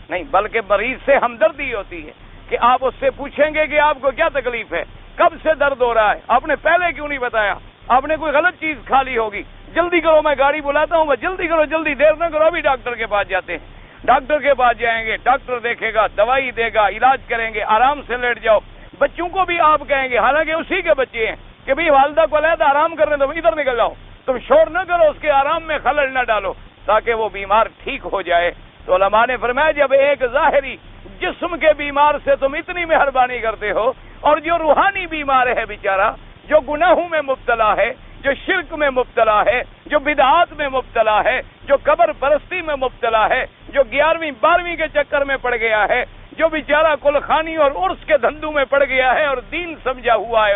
نہیں، بلکہ مریض سے ہمدردی ہوتی ہے کہ آپ اس سے پوچھیں گے کہ آپ کو کیا تکلیف ہے، کب سے درد ہو رہا ہے، آپ نے پہلے کیوں نہیں بتایا؟ آپ نے کوئی غلط چیز کھا لی ہوگی، جلدی کرو میں گاڑی بلاتا ہوں، جلدی کرو، جلدی، دیر نہ کرو، ابھی ڈاکٹر کے پاس جاتے ہیں۔ ڈاکٹر کے پاس جائیں گے، ڈاکٹر دیکھے گا، دوائی دے گا، علاج کریں گے، آرام سے لیٹ جاؤ۔ بچوں کو بھی آپ کہیں گے، حالانکہ اسی کے بچے ہیں، کہ بھئی والدہ کو علیحدہ آرام کرنے دو، ادھر نکل جاؤ، تم شور نہ کرو، اس کے آرام میں خلل نہ ڈالو تاکہ وہ بیمار ٹھیک ہو جائے۔ تو علماء نے فرمایا جب ایک ظاہری جسم کے بیمار سے تم اتنی مہربانی کرتے ہو، اور جو روحانی بیمار ہے بیچارہ، جو گناہوں میں مبتلا ہے، جو شرک میں مبتلا ہے، جو بدعات میں مبتلا ہے، جو قبر پرستی میں مبتلا ہے، جو 11ویں 12ویں کے چکر میں پڑ گیا ہے، جو بیچارہ کلخانی اور عرس کے دھندوں میں پڑ گیا ہے اور دین سمجھا ہوا ہے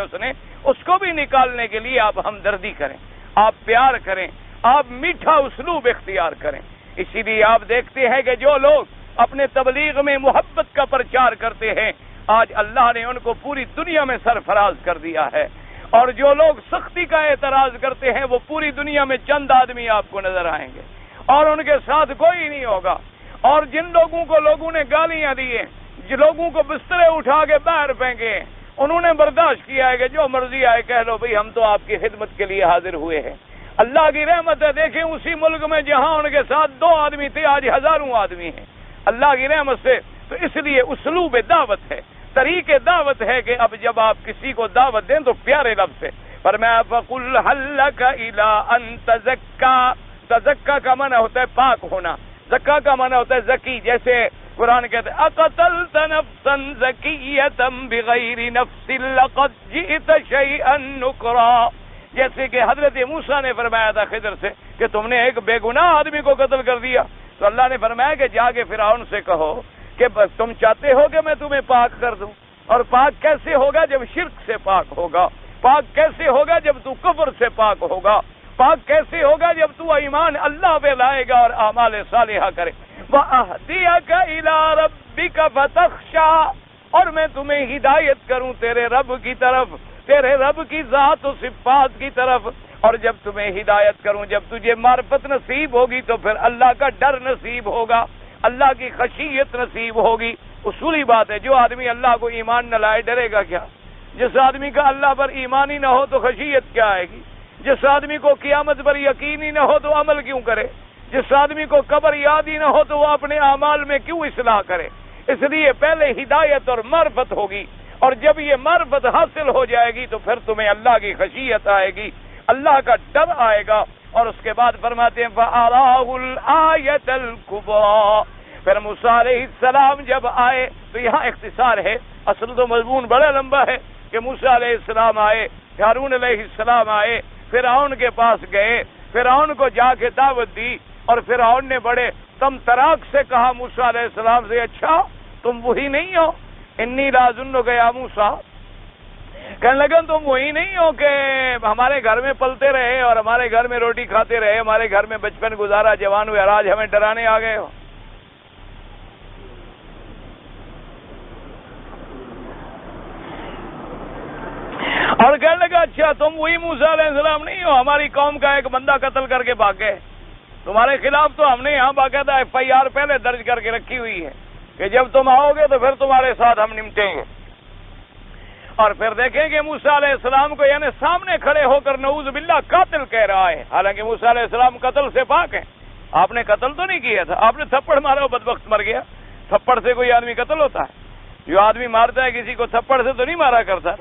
اس کو بھی نکالنے کے لیے آپ ہمدردی کریں، آپ پیار کریں، آپ میٹھا اسلوب اختیار کریں۔ اسی لیے آپ دیکھتے ہیں کہ جو لوگ اپنے تبلیغ میں محبت کا پرچار کرتے ہیں، آج اللہ نے ان کو پوری دنیا میں سرفراز کر دیا ہے، اور جو لوگ سختی کا اعتراض کرتے ہیں وہ پوری دنیا میں چند آدمی آپ کو نظر آئیں گے، اور ان کے ساتھ کوئی نہیں ہوگا۔ اور جن لوگوں کو لوگوں نے گالیاں دی ہیں، جن لوگوں کو بسترے اٹھا کے باہر پھینکے، انہوں نے برداشت کیا ہے کہ جو مرضی آئے کہہ لو بھئی ہم تو آپ کی خدمت کے لیے حاضر ہوئے ہیں۔ اللہ کی رحمت ہے، دیکھیں اسی ملک میں جہاں ان کے ساتھ 2 آدمی تھے آج ہزاروں آدمی ہیں اللہ کی رحمت سے۔ تو اس لیے اسلوب دعوت ہے، طریق دعوت ہے کہ اب جب آپ کسی کو دعوت دیں تو پیارے لفظ سے فرمایا فَقُلْ هَلْ لَكَ إِلَىٰ أَن تَزَكَّىٰ۔ تزکا کا معنی ہوتا ہے پاک ہونا، زکا کا معنی ہوتا ہے زکی، جیسے قرآن کہتے ہیں اقتلت نفسا زکیۃ بغیر نفس لقد جئت شیئا نکرا، جیسے کہ حضرت موسیٰ نے فرمایا تھا خضر سے کہ تم نے ایک بے گناہ آدمی کو قتل کر دیا، تو اللہ نے فرمایا کہ جا کے فرعون سے کہو کہ تم چاہتے ہو کہ میں تمہیں پاک کر دوں، اور پاک کیسے ہوگا جب شرک سے پاک ہوگا، پاک کیسے ہوگا جب تو کفر سے پاک ہوگا، پاک کیسے ہوگا جب تو ایمان اللہ پہ لائے گا اور اعمال صالحہ کرے۔ وَأَهْدِيَكَ إِلَىٰ رَبِّكَ فَتَخْشَىٰ، اور میں تمہیں ہدایت کروں تیرے رب کی طرف، تیرے رب کی ذات و صفات کی طرف، اور جب تمہیں ہدایت کروں، جب تجھے معرفت نصیب ہوگی تو پھر اللہ کا ڈر نصیب ہوگا، اللہ کی خشیت نصیب ہوگی۔ اصولی بات ہے، جو آدمی اللہ کو ایمان نہ لائے ڈرے گا کیا؟ جس آدمی کا اللہ پر ایمان ہی نہ ہو تو خشیت کیا آئے گی؟ جس آدمی کو قیامت پر یقین ہی نہ ہو تو عمل کیوں کرے؟ جس آدمی کو قبر یاد ہی نہ ہو تو وہ اپنے اعمال میں کیوں اصلاح کرے؟ اس لیے پہلے ہدایت اور معرفت ہوگی، اور جب یہ معرفت حاصل ہو جائے گی تو پھر تمہیں اللہ کی خشیت آئے گی، اللہ کا ڈر آئے گا۔ اور اس کے بعد فرماتے ہیں فَأَرَاهُ الْآيَةَ الْكُبْرَىٰ، پھر موسیٰ علیہ السلام جب آئے، تو یہاں اختصار ہے، اصل تو مضمون بڑا لمبا ہے کہ موسیٰ علیہ السلام آئے، ہارون علیہ السلام آئے، فرعون کے پاس گئے، فرعون کو جا کے دعوت دی، اور فرعون نے بڑے تم تراک سے کہا موسیٰ علیہ السلام سے اچھا تم وہی نہیں ہو، انی لاظنک یا موسیٰ، کہنے لگا تم وہی نہیں ہو کہ ہمارے گھر میں پلتے رہے اور ہمارے گھر میں روٹی کھاتے رہے، ہمارے گھر میں بچپن گزارا، جوان ہوئے، اور آج ہمیں ڈرانے آ گئے ہو۔ اور کہنے لگا اچھا تم وہی موسیٰ علیہ السلام نہیں ہو، ہماری قوم کا ایک بندہ قتل کر کے بھاگ گئے، تمہارے خلاف تو ہم نے یہاں باقاعدہ FIR پہلے درج کر کے رکھی ہوئی ہے کہ جب تم آؤ گے تو پھر تمہارے ساتھ ہم نمٹیں گے۔ اور پھر دیکھیں کہ موسیٰ علیہ السلام کو یعنی سامنے کھڑے ہو کر نعوذ باللہ قاتل کہہ رہا ہے، حالانکہ موسیٰ علیہ السلام قتل سے پاک ہیں۔ آپ نے قتل تو نہیں کیا تھا، آپ نے تھپڑ مارا، وہ بدبخت مر گیا۔ تھپڑ سے کوئی آدمی قتل ہوتا ہے؟ جو آدمی مارتا ہے کسی کو تھپڑ سے تو نہیں مارا کرتا،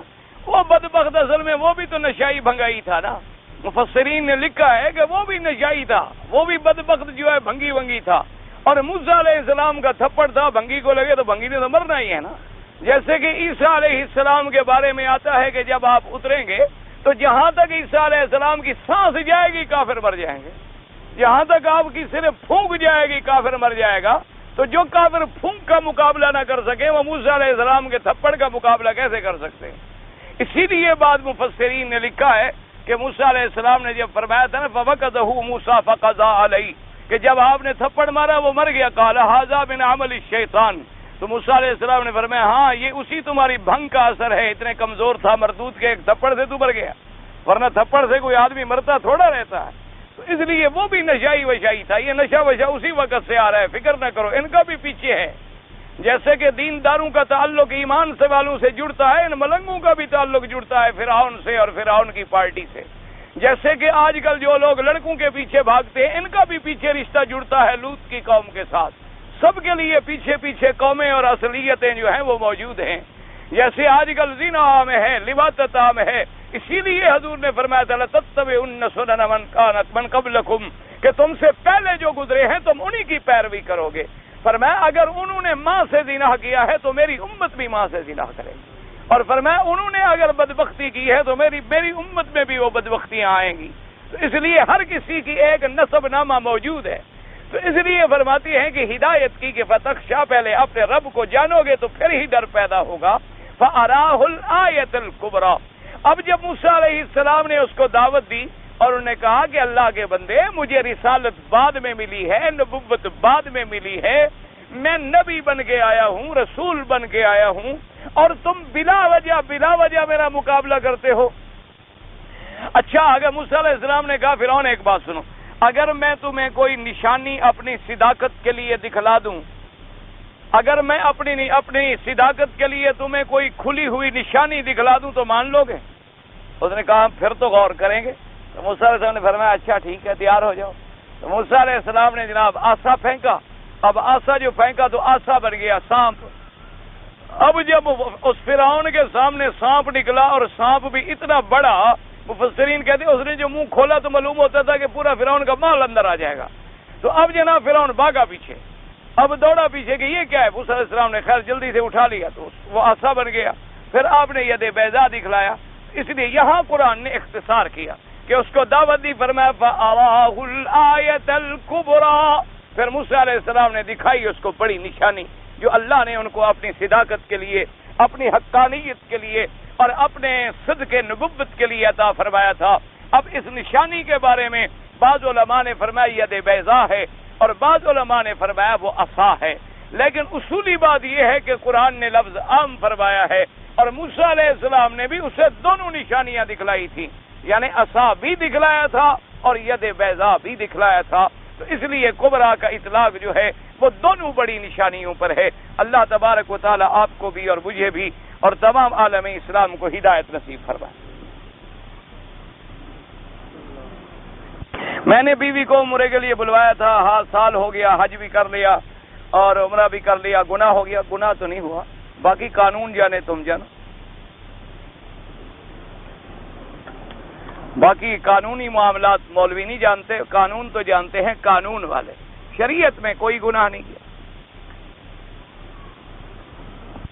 وہ بدبخت اصل میں وہ بھی تو نشائی بھنگائی تھا نا۔ مفسرین نے لکھا ہے کہ وہ بھی نشائی تھا، وہ بھی بدبخت جو ہے بھنگی ونگی تھا، اور موسیٰ علیہ السلام کا تھپڑ تھا، بھنگی کو لگے تو بھنگی نے تو مرنا ہی ہے نا۔ جیسے کہ عیسیٰ علیہ السلام کے بارے میں آتا ہے کہ جب آپ اتریں گے تو جہاں تک عیسیٰ علیہ السلام کی سانس جائے گی کافر مر جائیں گے، جہاں تک آپ کی صرف پھونک جائے گی کافر مر جائے گا، تو جو کافر پھونک کا مقابلہ نہ کر سکے وہ موسیٰ علیہ السلام کے تھپڑ کا مقابلہ کیسے کر سکتے ہیں؟ اسی لیے بعض مفسرین نے لکھا ہے کہ موسیٰ علیہ السلام نے جب فرمایا تھا نا فَوَقَذَهُ مُوسَىٰ فَقَضَىٰ عَلَيْهِ کہ جب آپ نے تھپڑ مارا وہ مر گیا، قَالَ هَٰذَا مِنْ عَمَلِ الشَّيْطَانِ تو موسیٰ علیہ السلام نے فرمایا ہاں یہ اسی تمہاری بھنگ کا اثر ہے، اتنے کمزور تھا مردود کے ایک تھپڑ سے تو مر گیا، ورنہ تھپڑ سے کوئی آدمی مرتا تھوڑا رہتا ہے۔ تو اس لیے وہ بھی نشائی وشائی تھا، یہ نشہ وشا اسی وقت سے آ رہا ہے، فکر نہ کرو، ان کا بھی پیچھے ہے۔ جیسے کہ دینداروں کا تعلق ایمان سے والوں سے جڑتا ہے، ان ملنگوں کا بھی تعلق جڑتا ہے فرعون سے اور فرعون کی پارٹی سے۔ جیسے کہ آج کل جو لوگ لڑکوں کے پیچھے بھاگتے ہیں ان کا بھی پیچھے رشتہ جڑتا ہے لوط کی قوم کے ساتھ۔ سب کے لیے پیچھے پیچھے قومیں اور اصلیتیں جو ہیں وہ موجود ہیں۔ جیسے آج کل زنا عام ہے، لواطت عام ہے، اسی لیے حضور نے فرمایا تھا لَتَتَّبِعُنَّ سُنَنَ مَنْ كَانَتْ مَنْ قَبْلَكُمْ کہ تم سے پہلے جو گزرے ہیں تم انہی کی پیروی کرو گے۔ فرمایا اگر انہوں نے ماں سے زنا کیا ہے تو میری امت بھی ماں سے زنا کرے گی، اور فرمایا انہوں نے اگر بدبختی کی ہے تو میری امت میں بھی وہ بدبختیاں آئیں گی۔ تو اس لیے ہر کسی کی ایک نسب نامہ موجود ہے۔ تو اس لیے فرماتی ہیں کہ ہدایت کی کہ فتخشا پہلے اپنے رب کو جانو گے تو پھر ہی ڈر پیدا ہوگا۔ فَأَرَاهُ الْآيَةَ الْكُبْرَى اب جب موسیٰ علیہ السلام نے اس کو دعوت دی اور انہوں نے کہا کہ اللہ کے بندے مجھے رسالت بعد میں ملی ہے، نبوت بعد میں ملی ہے، میں نبی بن کے آیا ہوں، رسول بن کے آیا ہوں، اور تم بلا وجہ میرا مقابلہ کرتے ہو۔ اچھا اگر موسیٰ علیہ السلام نے کہا فرعون ایک بات سنو، اگر میں تمہیں کوئی نشانی اپنی صداقت کے لیے دکھلا دوں، اگر میں اپنی صداقت کے لیے تمہیں کوئی کھلی ہوئی نشانی دکھلا دوں تو مان لو گے؟ اس نے کہا پھر تو غور کریں گے۔ تو موسیٰ علیہ السلام نے فرمایا اچھا ٹھیک ہے تیار ہو جاؤ۔ تو موسیٰ علیہ السلام نے جناب آسا پھینکا، اب آسا جو پھینکا تو آسا بن گیا سانپ۔ اب جب اس فرعون کے سامنے سانپ نکلا اور سانپ بھی اتنا بڑا، مفسرین کہتے ہیں اس نے جو منہ کھولا تو معلوم ہوتا تھا کہ پورا فرعون کا مال اندر آ جائے گا۔ تو اب جناب فرعون بھاگا پیچھے، اب دوڑا پیچھے کہ یہ کیا ہے۔ موسیٰ علیہ السلام نے خیر جلدی سے اٹھا لیا تو وہ آسا بن گیا۔ پھر آپ نے ید بیضا دکھلایا، اس لیے یہاں قرآن نے اختصار کیا کہ اس کو دعوت دی، فرمایا فَأَرَاهُ الْآيَةَ الْكُبْرَى پھر موسیٰ علیہ السلام نے دکھائی اس کو بڑی نشانی جو اللہ نے ان کو اپنی صداقت کے لیے، اپنی حقانیت کے لیے اور اپنے صدق نبوت کے لیے عطا فرمایا تھا۔ اب اس نشانی کے بارے میں بعض علماء نے فرمایا ید بیضا ہے اور بعض علماء نے فرمایا وہ عصا ہے، لیکن اصولی بات یہ ہے کہ قرآن نے لفظ عام فرمایا ہے اور موسیٰ علیہ السلام نے بھی اسے دونوں نشانیاں دکھلائی تھی، یعنی عصا بھی دکھلایا تھا اور ید بیضا بھی دکھلایا تھا۔ تو اس لیے کبرا کا اطلاق جو ہے وہ دونوں بڑی نشانیوں پر ہے۔ اللہ تبارک و تعالی آپ کو بھی اور مجھے بھی اور تمام عالم اسلام کو ہدایت نصیب فرمائے۔ میں نے بیوی کو عمرے کے لیے بلوایا تھا، ہاں سال ہو گیا، حج بھی کر لیا اور عمرہ بھی کر لیا، گناہ ہو گیا؟ گناہ تو نہیں ہوا، باقی قانون جانے تم جانو، باقی قانونی معاملات مولوی نہیں جانتے، قانون تو جانتے ہیں قانون والے۔ شریعت میں کوئی گناہ نہیں کیا۔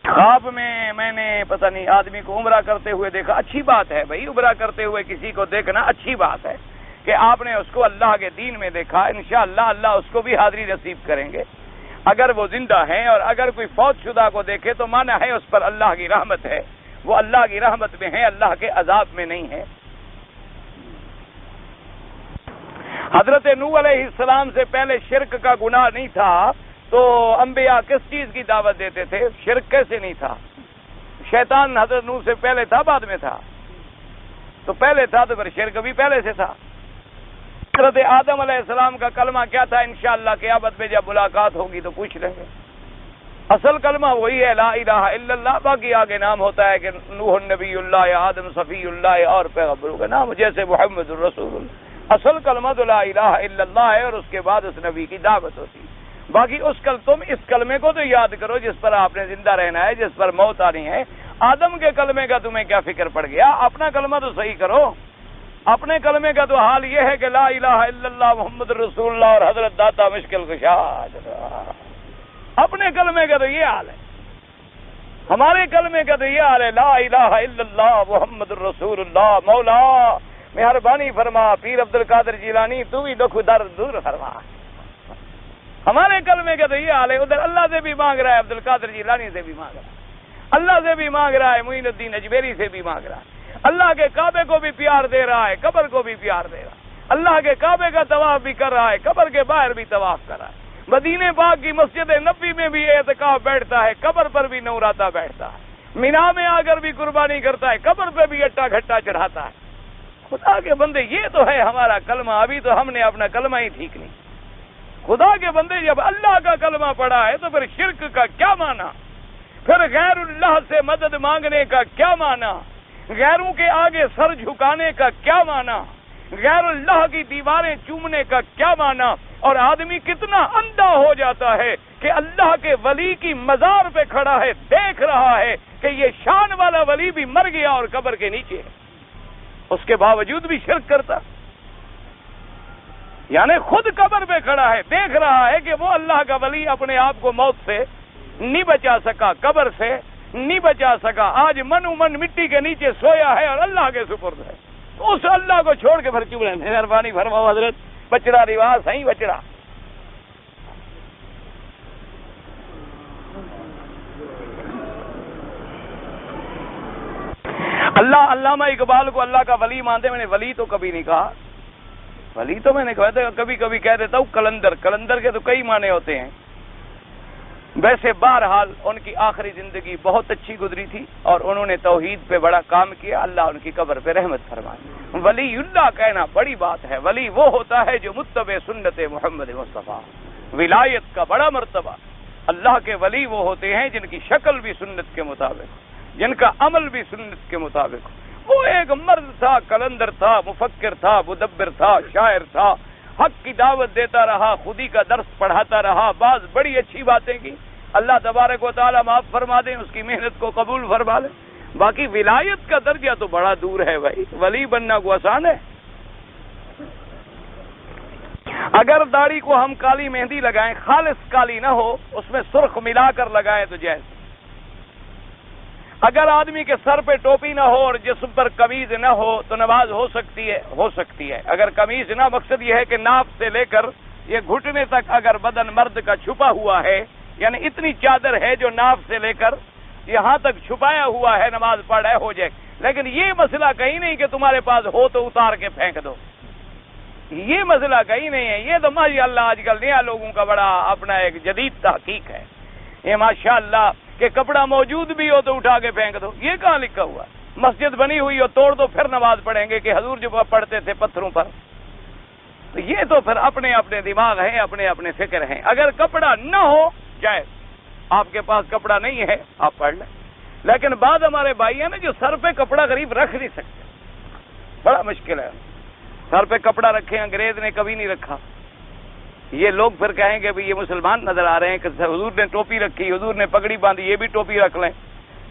خواب میں نے پتہ نہیں آدمی کو عمرہ کرتے ہوئے دیکھا، اچھی بات ہے بھائی، عمرہ کرتے ہوئے کسی کو دیکھنا اچھی بات ہے کہ آپ نے اس کو اللہ کے دین میں دیکھا۔ انشاءاللہ اللہ اس کو بھی حاضری نصیب کریں گے اگر وہ زندہ ہیں، اور اگر کوئی فوت شدہ کو دیکھے تو مانا ہے اس پر اللہ کی رحمت ہے، وہ اللہ کی رحمت میں ہے، اللہ کے عذاب میں نہیں ہے۔ حضرت نوح علیہ السلام سے پہلے شرک کا گناہ نہیں تھا تو انبیاء کس چیز کی دعوت دیتے تھے؟ شرک کیسے نہیں تھا؟ شیطان حضرت نوح سے پہلے تھا بعد میں تھا؟ تو پہلے تھا تو پھر شرک بھی پہلے سے تھا۔ حضرت آدم علیہ السلام کا کلمہ کیا تھا؟ انشاءاللہ قیامت میں جب ملاقات ہوگی تو پوچھ لیں گے۔ اصل کلمہ وہی ہے لا الہ الا اللہ، باقی آگے نام ہوتا ہے کہ نوح نبی اللہ یا آدم صفی اللہ اور پیغمبروں کا نام جیسے محمد الرسول اللہ۔ اصل کلمہ تو لا الہ الا اللہ ہے اور اس کے بعد اس نبی کی دعوت ہوتی ہے۔ باقی تم اس کلمے کو تو یاد کرو جس پر آپ نے زندہ رہنا ہے، جس پر موت آنی ہے۔ آدم کے کلمے کا تمہیں کیا فکر پڑ گیا؟ اپنا کلمہ تو صحیح کرو۔ اپنے کلمے کا تو حال یہ ہے کہ لا الہ الا اللہ محمد رسول اللہ اور حضرت داتا مشکل کشا۔ اپنے کلمے کا تو یہ حال ہے، ہمارے کلمے کا تو یہ حال ہے لا الہ الا اللہ محمد رسول اللہ۔ مولا مہربانی فرما، پیر عبد القادر جیلانی تو بھی دکھ درد دور فرما۔ ہمارے کلمے کا تو یہ حال ہے، ادھر اللہ سے بھی مانگ رہا ہے، عبد القادر جیلانی سے بھی مانگ رہا ہے، اللہ سے بھی مانگ رہا ہے، معین الدین اجمیری سے بھی مانگ رہا ہے، اللہ کے کعبے کو بھی پیار دے رہا ہے، قبر کو بھی پیار دے رہا ہے، اللہ کے کعبے کا طواف بھی کر رہا ہے، قبر کے باہر بھی طواف کر رہا ہے، مدینے پاک کی مسجد نبوی میں بھی اعتکاف بیٹھتا ہے، قبر پر بھی نوراتا بیٹھتا ہے، مینا میں آ کر بھی قربانی کرتا ہے، قبر پہ بھی اٹا گھٹا چڑھاتا ہے۔ خدا کے بندے، یہ تو ہے ہمارا کلمہ، ابھی تو ہم نے اپنا کلمہ ہی ٹھیک نہیں۔ خدا کے بندے، جب اللہ کا کلمہ پڑھا ہے تو پھر شرک کا کیا معنی، پھر غیر اللہ سے مدد مانگنے کا کیا معنی، غیروں کے آگے سر جھکانے کا کیا معنی، غیر اللہ کی دیواریں چومنے کا کیا معنی، اور آدمی کتنا اندھا ہو جاتا ہے کہ اللہ کے ولی کی مزار پہ کھڑا ہے، دیکھ رہا ہے کہ یہ شان والا ولی بھی مر گیا اور قبر کے نیچے ہے، اس کے باوجود بھی شرک کرتا، یعنی خود قبر پہ کھڑا ہے، دیکھ رہا ہے کہ وہ اللہ کا ولی اپنے آپ کو موت سے نہیں بچا سکا، قبر سے نہیں بچا سکا، آج من مٹی کے نیچے سویا ہے اور اللہ کے سپرد ہے، تو اس اللہ کو چھوڑ کے پھر چپ رہے۔ مہربانی فرماؤ حضرت، بچڑا رواج ہے بچڑا۔ اللہ علامہ اقبال کو اللہ کا ولی مانتے، میں نے ولی تو کبھی نہیں کہا، ولی تو میں نے کہا تھا، کبھی کبھی کہہ دیتا ہوں کلندر، کلندر کے تو کئی معنی ہوتے ہیں۔ ویسے بہرحال ان کی آخری زندگی بہت اچھی گزری تھی اور انہوں نے توحید پہ بڑا کام کیا، اللہ ان کی قبر پہ رحمت فرمائے۔ ولی اللہ کہنا بڑی بات ہے، ولی وہ ہوتا ہے جو متبع سنت محمد مصطفیٰ، ولایت کا بڑا مرتبہ۔ اللہ کے ولی وہ ہوتے ہیں جن کی شکل بھی سنت کے مطابق، جن کا عمل بھی سنت کے مطابق۔ وہ ایک مرد تھا، کلندر تھا، مفکر تھا، مدبر تھا، شاعر تھا، حق کی دعوت دیتا رہا، خودی کا درس پڑھاتا رہا، بعض بڑی اچھی باتیں کی، اللہ تبارک و تعالی معاف فرما دیں، اس کی محنت کو قبول فرما لیں۔ باقی ولایت کا درجہ تو بڑا دور ہے بھائی، ولی بننا کو آسان ہے؟ اگر داڑھی کو ہم کالی مہندی لگائیں، خالص کالی نہ ہو، اس میں سرخ ملا کر لگائیں تو جائز۔ اگر آدمی کے سر پہ ٹوپی نہ ہو اور جسم پر قمیض نہ ہو تو نماز ہو سکتی ہے۔ اگر قمیض نہ، مقصد یہ ہے کہ ناف سے لے کر یہ گھٹنے تک اگر بدن مرد کا چھپا ہوا ہے، یعنی اتنی چادر ہے جو ناف سے لے کر یہاں تک چھپایا ہوا ہے، نماز پڑھ رہے ہو جائے۔ لیکن یہ مسئلہ کہیں نہیں کہ تمہارے پاس ہو تو اتار کے پھینک دو، یہ مسئلہ کہیں نہیں ہے۔ یہ تو ماشاء اللہ آج کل نیا لوگوں کا بڑا اپنا ایک جدید تحقیق ہے، یہ ماشاء اللہ کہ کپڑا موجود بھی ہو تو اٹھا کے پھینک دو، یہ کہاں لکھا ہوا؟ مسجد بنی ہوئی ہو توڑ دو پھر نماز پڑھیں گے کہ حضور جو پڑھتے تھے پتھروں پر؟ تو یہ تو پھر اپنے اپنے دماغ ہیں، اپنے اپنے فکر ہیں۔ اگر کپڑا نہ ہو جائز، آپ کے پاس کپڑا نہیں ہے آپ پڑھ لیں، لیکن بعض ہمارے بھائی ہیں نا جو سر پہ کپڑا غریب رکھ نہیں سکتے، بڑا مشکل ہے، سر پہ کپڑا رکھیں، انگریز نے کبھی نہیں رکھا۔ یہ لوگ پھر کہیں گے بھی یہ مسلمان نظر آ رہے ہیں کہ حضور نے ٹوپی رکھی، حضور نے پگڑی باندھی، یہ بھی ٹوپی رکھ لیں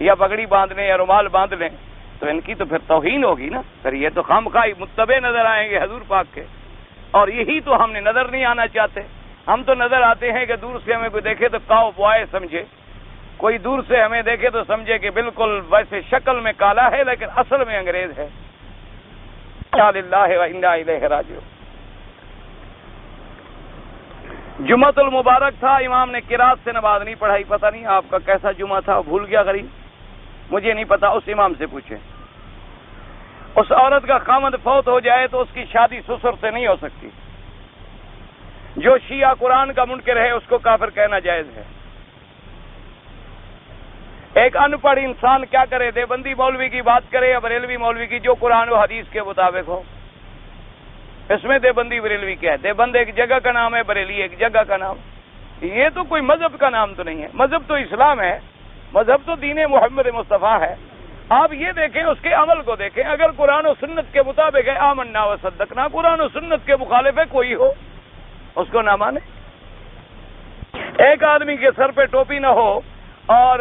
یا پگڑی باندھ لیں یا رومال باندھ لیں، تو ان کی تو پھر توہین ہوگی نا، پھر یہ تو خامخواہ متبع نظر آئیں گے حضور پاک کے، اور یہی تو ہم نے نظر نہیں آنا چاہتے۔ ہم تو نظر آتے ہیں کہ دور سے ہمیں کوئی دیکھے تو کاؤ بوائے سمجھے، کوئی دور سے ہمیں دیکھے تو سمجھے کہ بالکل ویسے شکل میں کالا ہے لیکن اصل میں انگریز ہے۔ انا للہ و انا الیہ راجعون۔ جمعۃ المبارک تھا، امام نے قرات سے نماز نہیں پڑھائی، پتہ نہیں آپ کا کیسا جمعہ تھا، بھول گیا غریب، مجھے نہیں پتا، اس امام سے پوچھیں۔ اس عورت کا خاوند فوت ہو جائے تو اس کی شادی سسر سے نہیں ہو سکتی، جو شیعہ قرآن کا منکر ہے اس کو کافر کہنا جائز ہے۔ ایک ان پڑھ انسان کیا کرے، دیوبندی مولوی کی بات کرے یا بریلوی مولوی کی، جو قرآن و حدیث کے مطابق ہو۔ اس میں دیوبندی بریلوی کیا ہے؟ دیوبند ایک جگہ کا نام ہے، بریلی ایک جگہ کا نام، یہ تو کوئی مذہب کا نام تو نہیں ہے، مذہب تو اسلام ہے، مذہب تو دین محمد مصطفیٰ ہے۔ آپ یہ دیکھیں، اس کے عمل کو دیکھیں، اگر قرآن و سنت کے مطابق ہے آمنا و صدقنا، قرآن و سنت کے مخالف ہے کوئی ہو اس کو نہ مانے۔ ایک آدمی کے سر پہ ٹوپی نہ ہو اور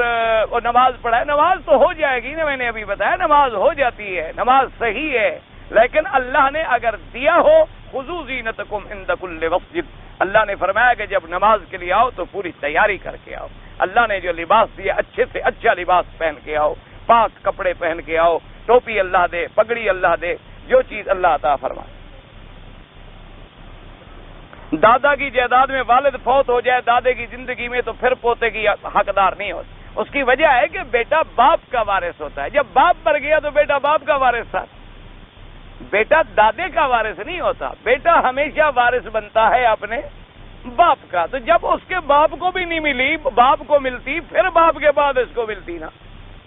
وہ نماز پڑھائے، نماز تو ہو جائے گی نا، میں نے ابھی بتایا نماز ہو جاتی ہے، نماز صحیح ہے، لیکن اللہ نے اگر دیا ہو خذوا زینتکم عند کل مسجد، اللہ نے فرمایا کہ جب نماز کے لیے آؤ تو پوری تیاری کر کے آؤ۔ اللہ نے جو لباس دیا اچھے سے اچھا لباس پہن کے آؤ، پاک کپڑے پہن کے آؤ، ٹوپی اللہ دے، پگڑی اللہ دے، جو چیز اللہ عطا فرمائے۔ دادا کی جائیداد میں والد فوت ہو جائے دادے کی زندگی میں تو پھر پوتے کی حقدار نہیں ہوتا۔ اس کی وجہ ہے کہ بیٹا باپ کا وارث ہوتا ہے، جب باپ مر گیا تو بیٹا باپ کا وارث تھا، بیٹا دادے کا وارث نہیں ہوتا، بیٹا ہمیشہ وارث بنتا ہے اپنے باپ کا۔ تو جب اس کے باپ کو بھی نہیں ملی، باپ کو ملتی، پھر باپ کے بعد اس کو ملتی نا،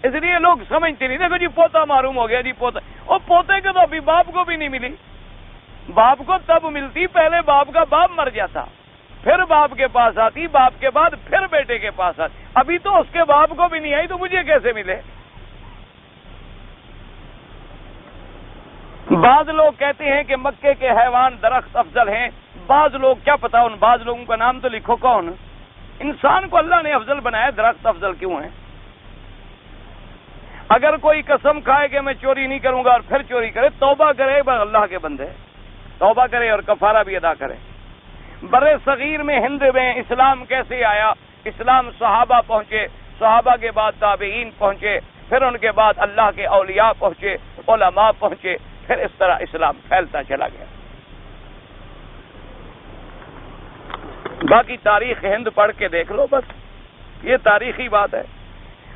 اس لیے لوگ سمجھتے نہیں، دیکھو جی پوتا معروم ہو گیا جی پوتا، اور پوتے کے تو ابھی باپ کو بھی نہیں ملی، باپ کو تب ملتی پہلے باپ کا باپ مر جاتا، پھر باپ کے پاس آتی، باپ کے بعد پھر بیٹے کے پاس آتی، ابھی تو اس کے باپ کو بھی نہیں آئی تو مجھے کیسے ملے؟ بعض لوگ کہتے ہیں کہ مکے کے حیوان درخت افضل ہیں، بعض لوگ کیا پتا، ان بعض لوگوں کا نام تو لکھو، کون؟ انسان کو اللہ نے افضل بنایا، درخت افضل کیوں ہیں؟ اگر کوئی قسم کھائے کہ میں چوری نہیں کروں گا اور پھر چوری کرے، توبہ کرے، اللہ کے بندے توبہ کرے اور کفارہ بھی ادا کرے۔ برے صغیر میں ہند میں اسلام کیسے آیا؟ اسلام صحابہ پہنچے، صحابہ کے بعد تابعین پہنچے، پھر ان کے بعد اللہ کے اولیاء پہنچے، علماء پہنچے، پھر اس طرح اسلام پھیلتا چلا گیا۔ باقی تاریخ ہند پڑھ کے دیکھ لو، بس یہ تاریخی بات ہے۔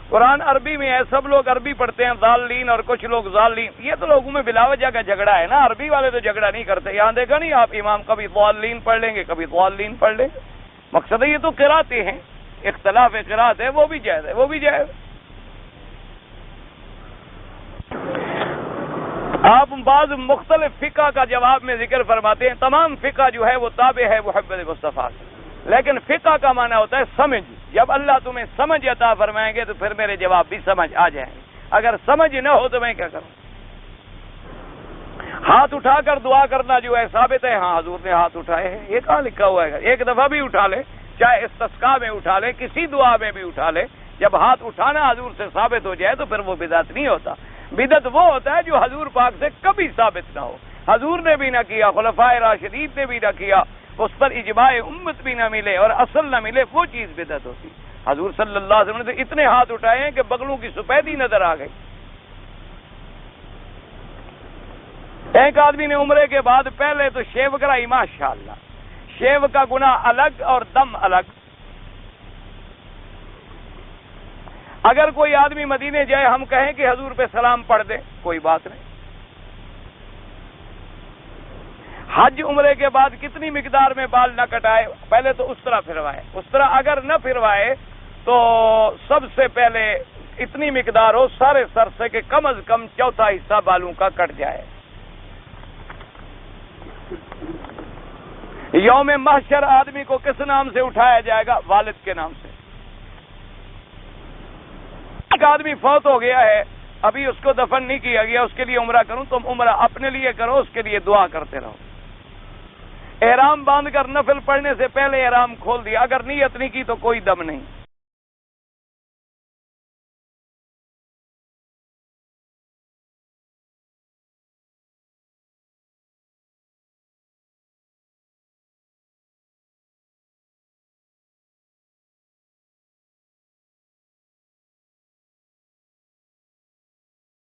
قرآن عربی میں ہے، سب لوگ عربی پڑھتے ہیں، ضالین اور کچھ لوگ ضالین، یہ تو لوگوں میں بلا وجہ کا جھگڑا ہے نا، عربی والے تو جھگڑا نہیں کرتے، یہاں دیکھا نہیں آپ، امام کبھی ضالین پڑھ لیں گے، کبھی ضالین پڑھ لیں گے، مقصد ہے یہ تو قراتیں ہیں، اختلاف قرات ہے، وہ بھی جائز ہے، وہ بھی جائز۔ آپ بعض مختلف فقہ کا جواب میں ذکر فرماتے ہیں، تمام فقہ جو ہے وہ تابع ہے محمد مصطفیٰ سے، لیکن فقہ کا معنی ہوتا ہے سمجھ، جب اللہ تمہیں سمجھ عطا فرمائیں گے تو پھر میرے جواب بھی سمجھ آ جائیں گے، اگر سمجھ نہ ہو تو میں کیا کروں؟ ہاتھ اٹھا کر دعا کرنا جو ہے ثابت ہے، ہاں حضور نے ہاتھ اٹھائے ہیں، یہ کہاں لکھا ہوا ہے؟ ایک دفعہ بھی اٹھا لے، چاہے استسقاء میں اٹھا لے، کسی دعا میں بھی اٹھا لے، جب ہاتھ اٹھانا حضور سے ثابت ہو جائے تو پھر وہ بدعت نہیں ہوتا۔ بدعت وہ ہوتا ہے جو حضور پاک سے کبھی ثابت نہ ہو، حضور نے بھی نہ کیا، خلفائے راشدین نے بھی نہ کیا، اس پر اجماع امت بھی نہ ملے اور اصل نہ ملے، وہ چیز بدعت ہوتی۔ حضور صلی اللہ علیہ وسلم نے اتنے ہاتھ اٹھائے ہیں کہ بغلوں کی سفیدی نظر آ گئی۔ ایک آدمی نے عمرے کے بعد پہلے تو شیو کرائی، ماشاءاللہ، شیو کا گناہ الگ اور دم الگ۔ اگر کوئی آدمی مدینے جائے، ہم کہیں کہ حضور پہ سلام پڑھ دے، کوئی بات نہیں۔ حج عمرے کے بعد کتنی مقدار میں بال نہ کٹائے، پہلے تو اس طرح پھروائے، اس طرح اگر نہ پھروائے تو سب سے پہلے اتنی مقدار ہو سارے سر سے کہ کم از کم چوتھا حصہ بالوں کا کٹ جائے۔ یوم محشر آدمی کو کس نام سے اٹھایا جائے گا؟ والد کے نام سے۔ ایک آدمی فوت ہو گیا ہے، ابھی اس کو دفن نہیں کیا گیا، اس کے لیے عمرہ کروں، تم عمرہ اپنے لیے کرو، اس کے لیے دعا کرتے رہو۔ احرام باندھ کر نفل پڑھنے سے پہلے احرام کھول دیا، اگر نیت نہیں کی تو کوئی دم نہیں۔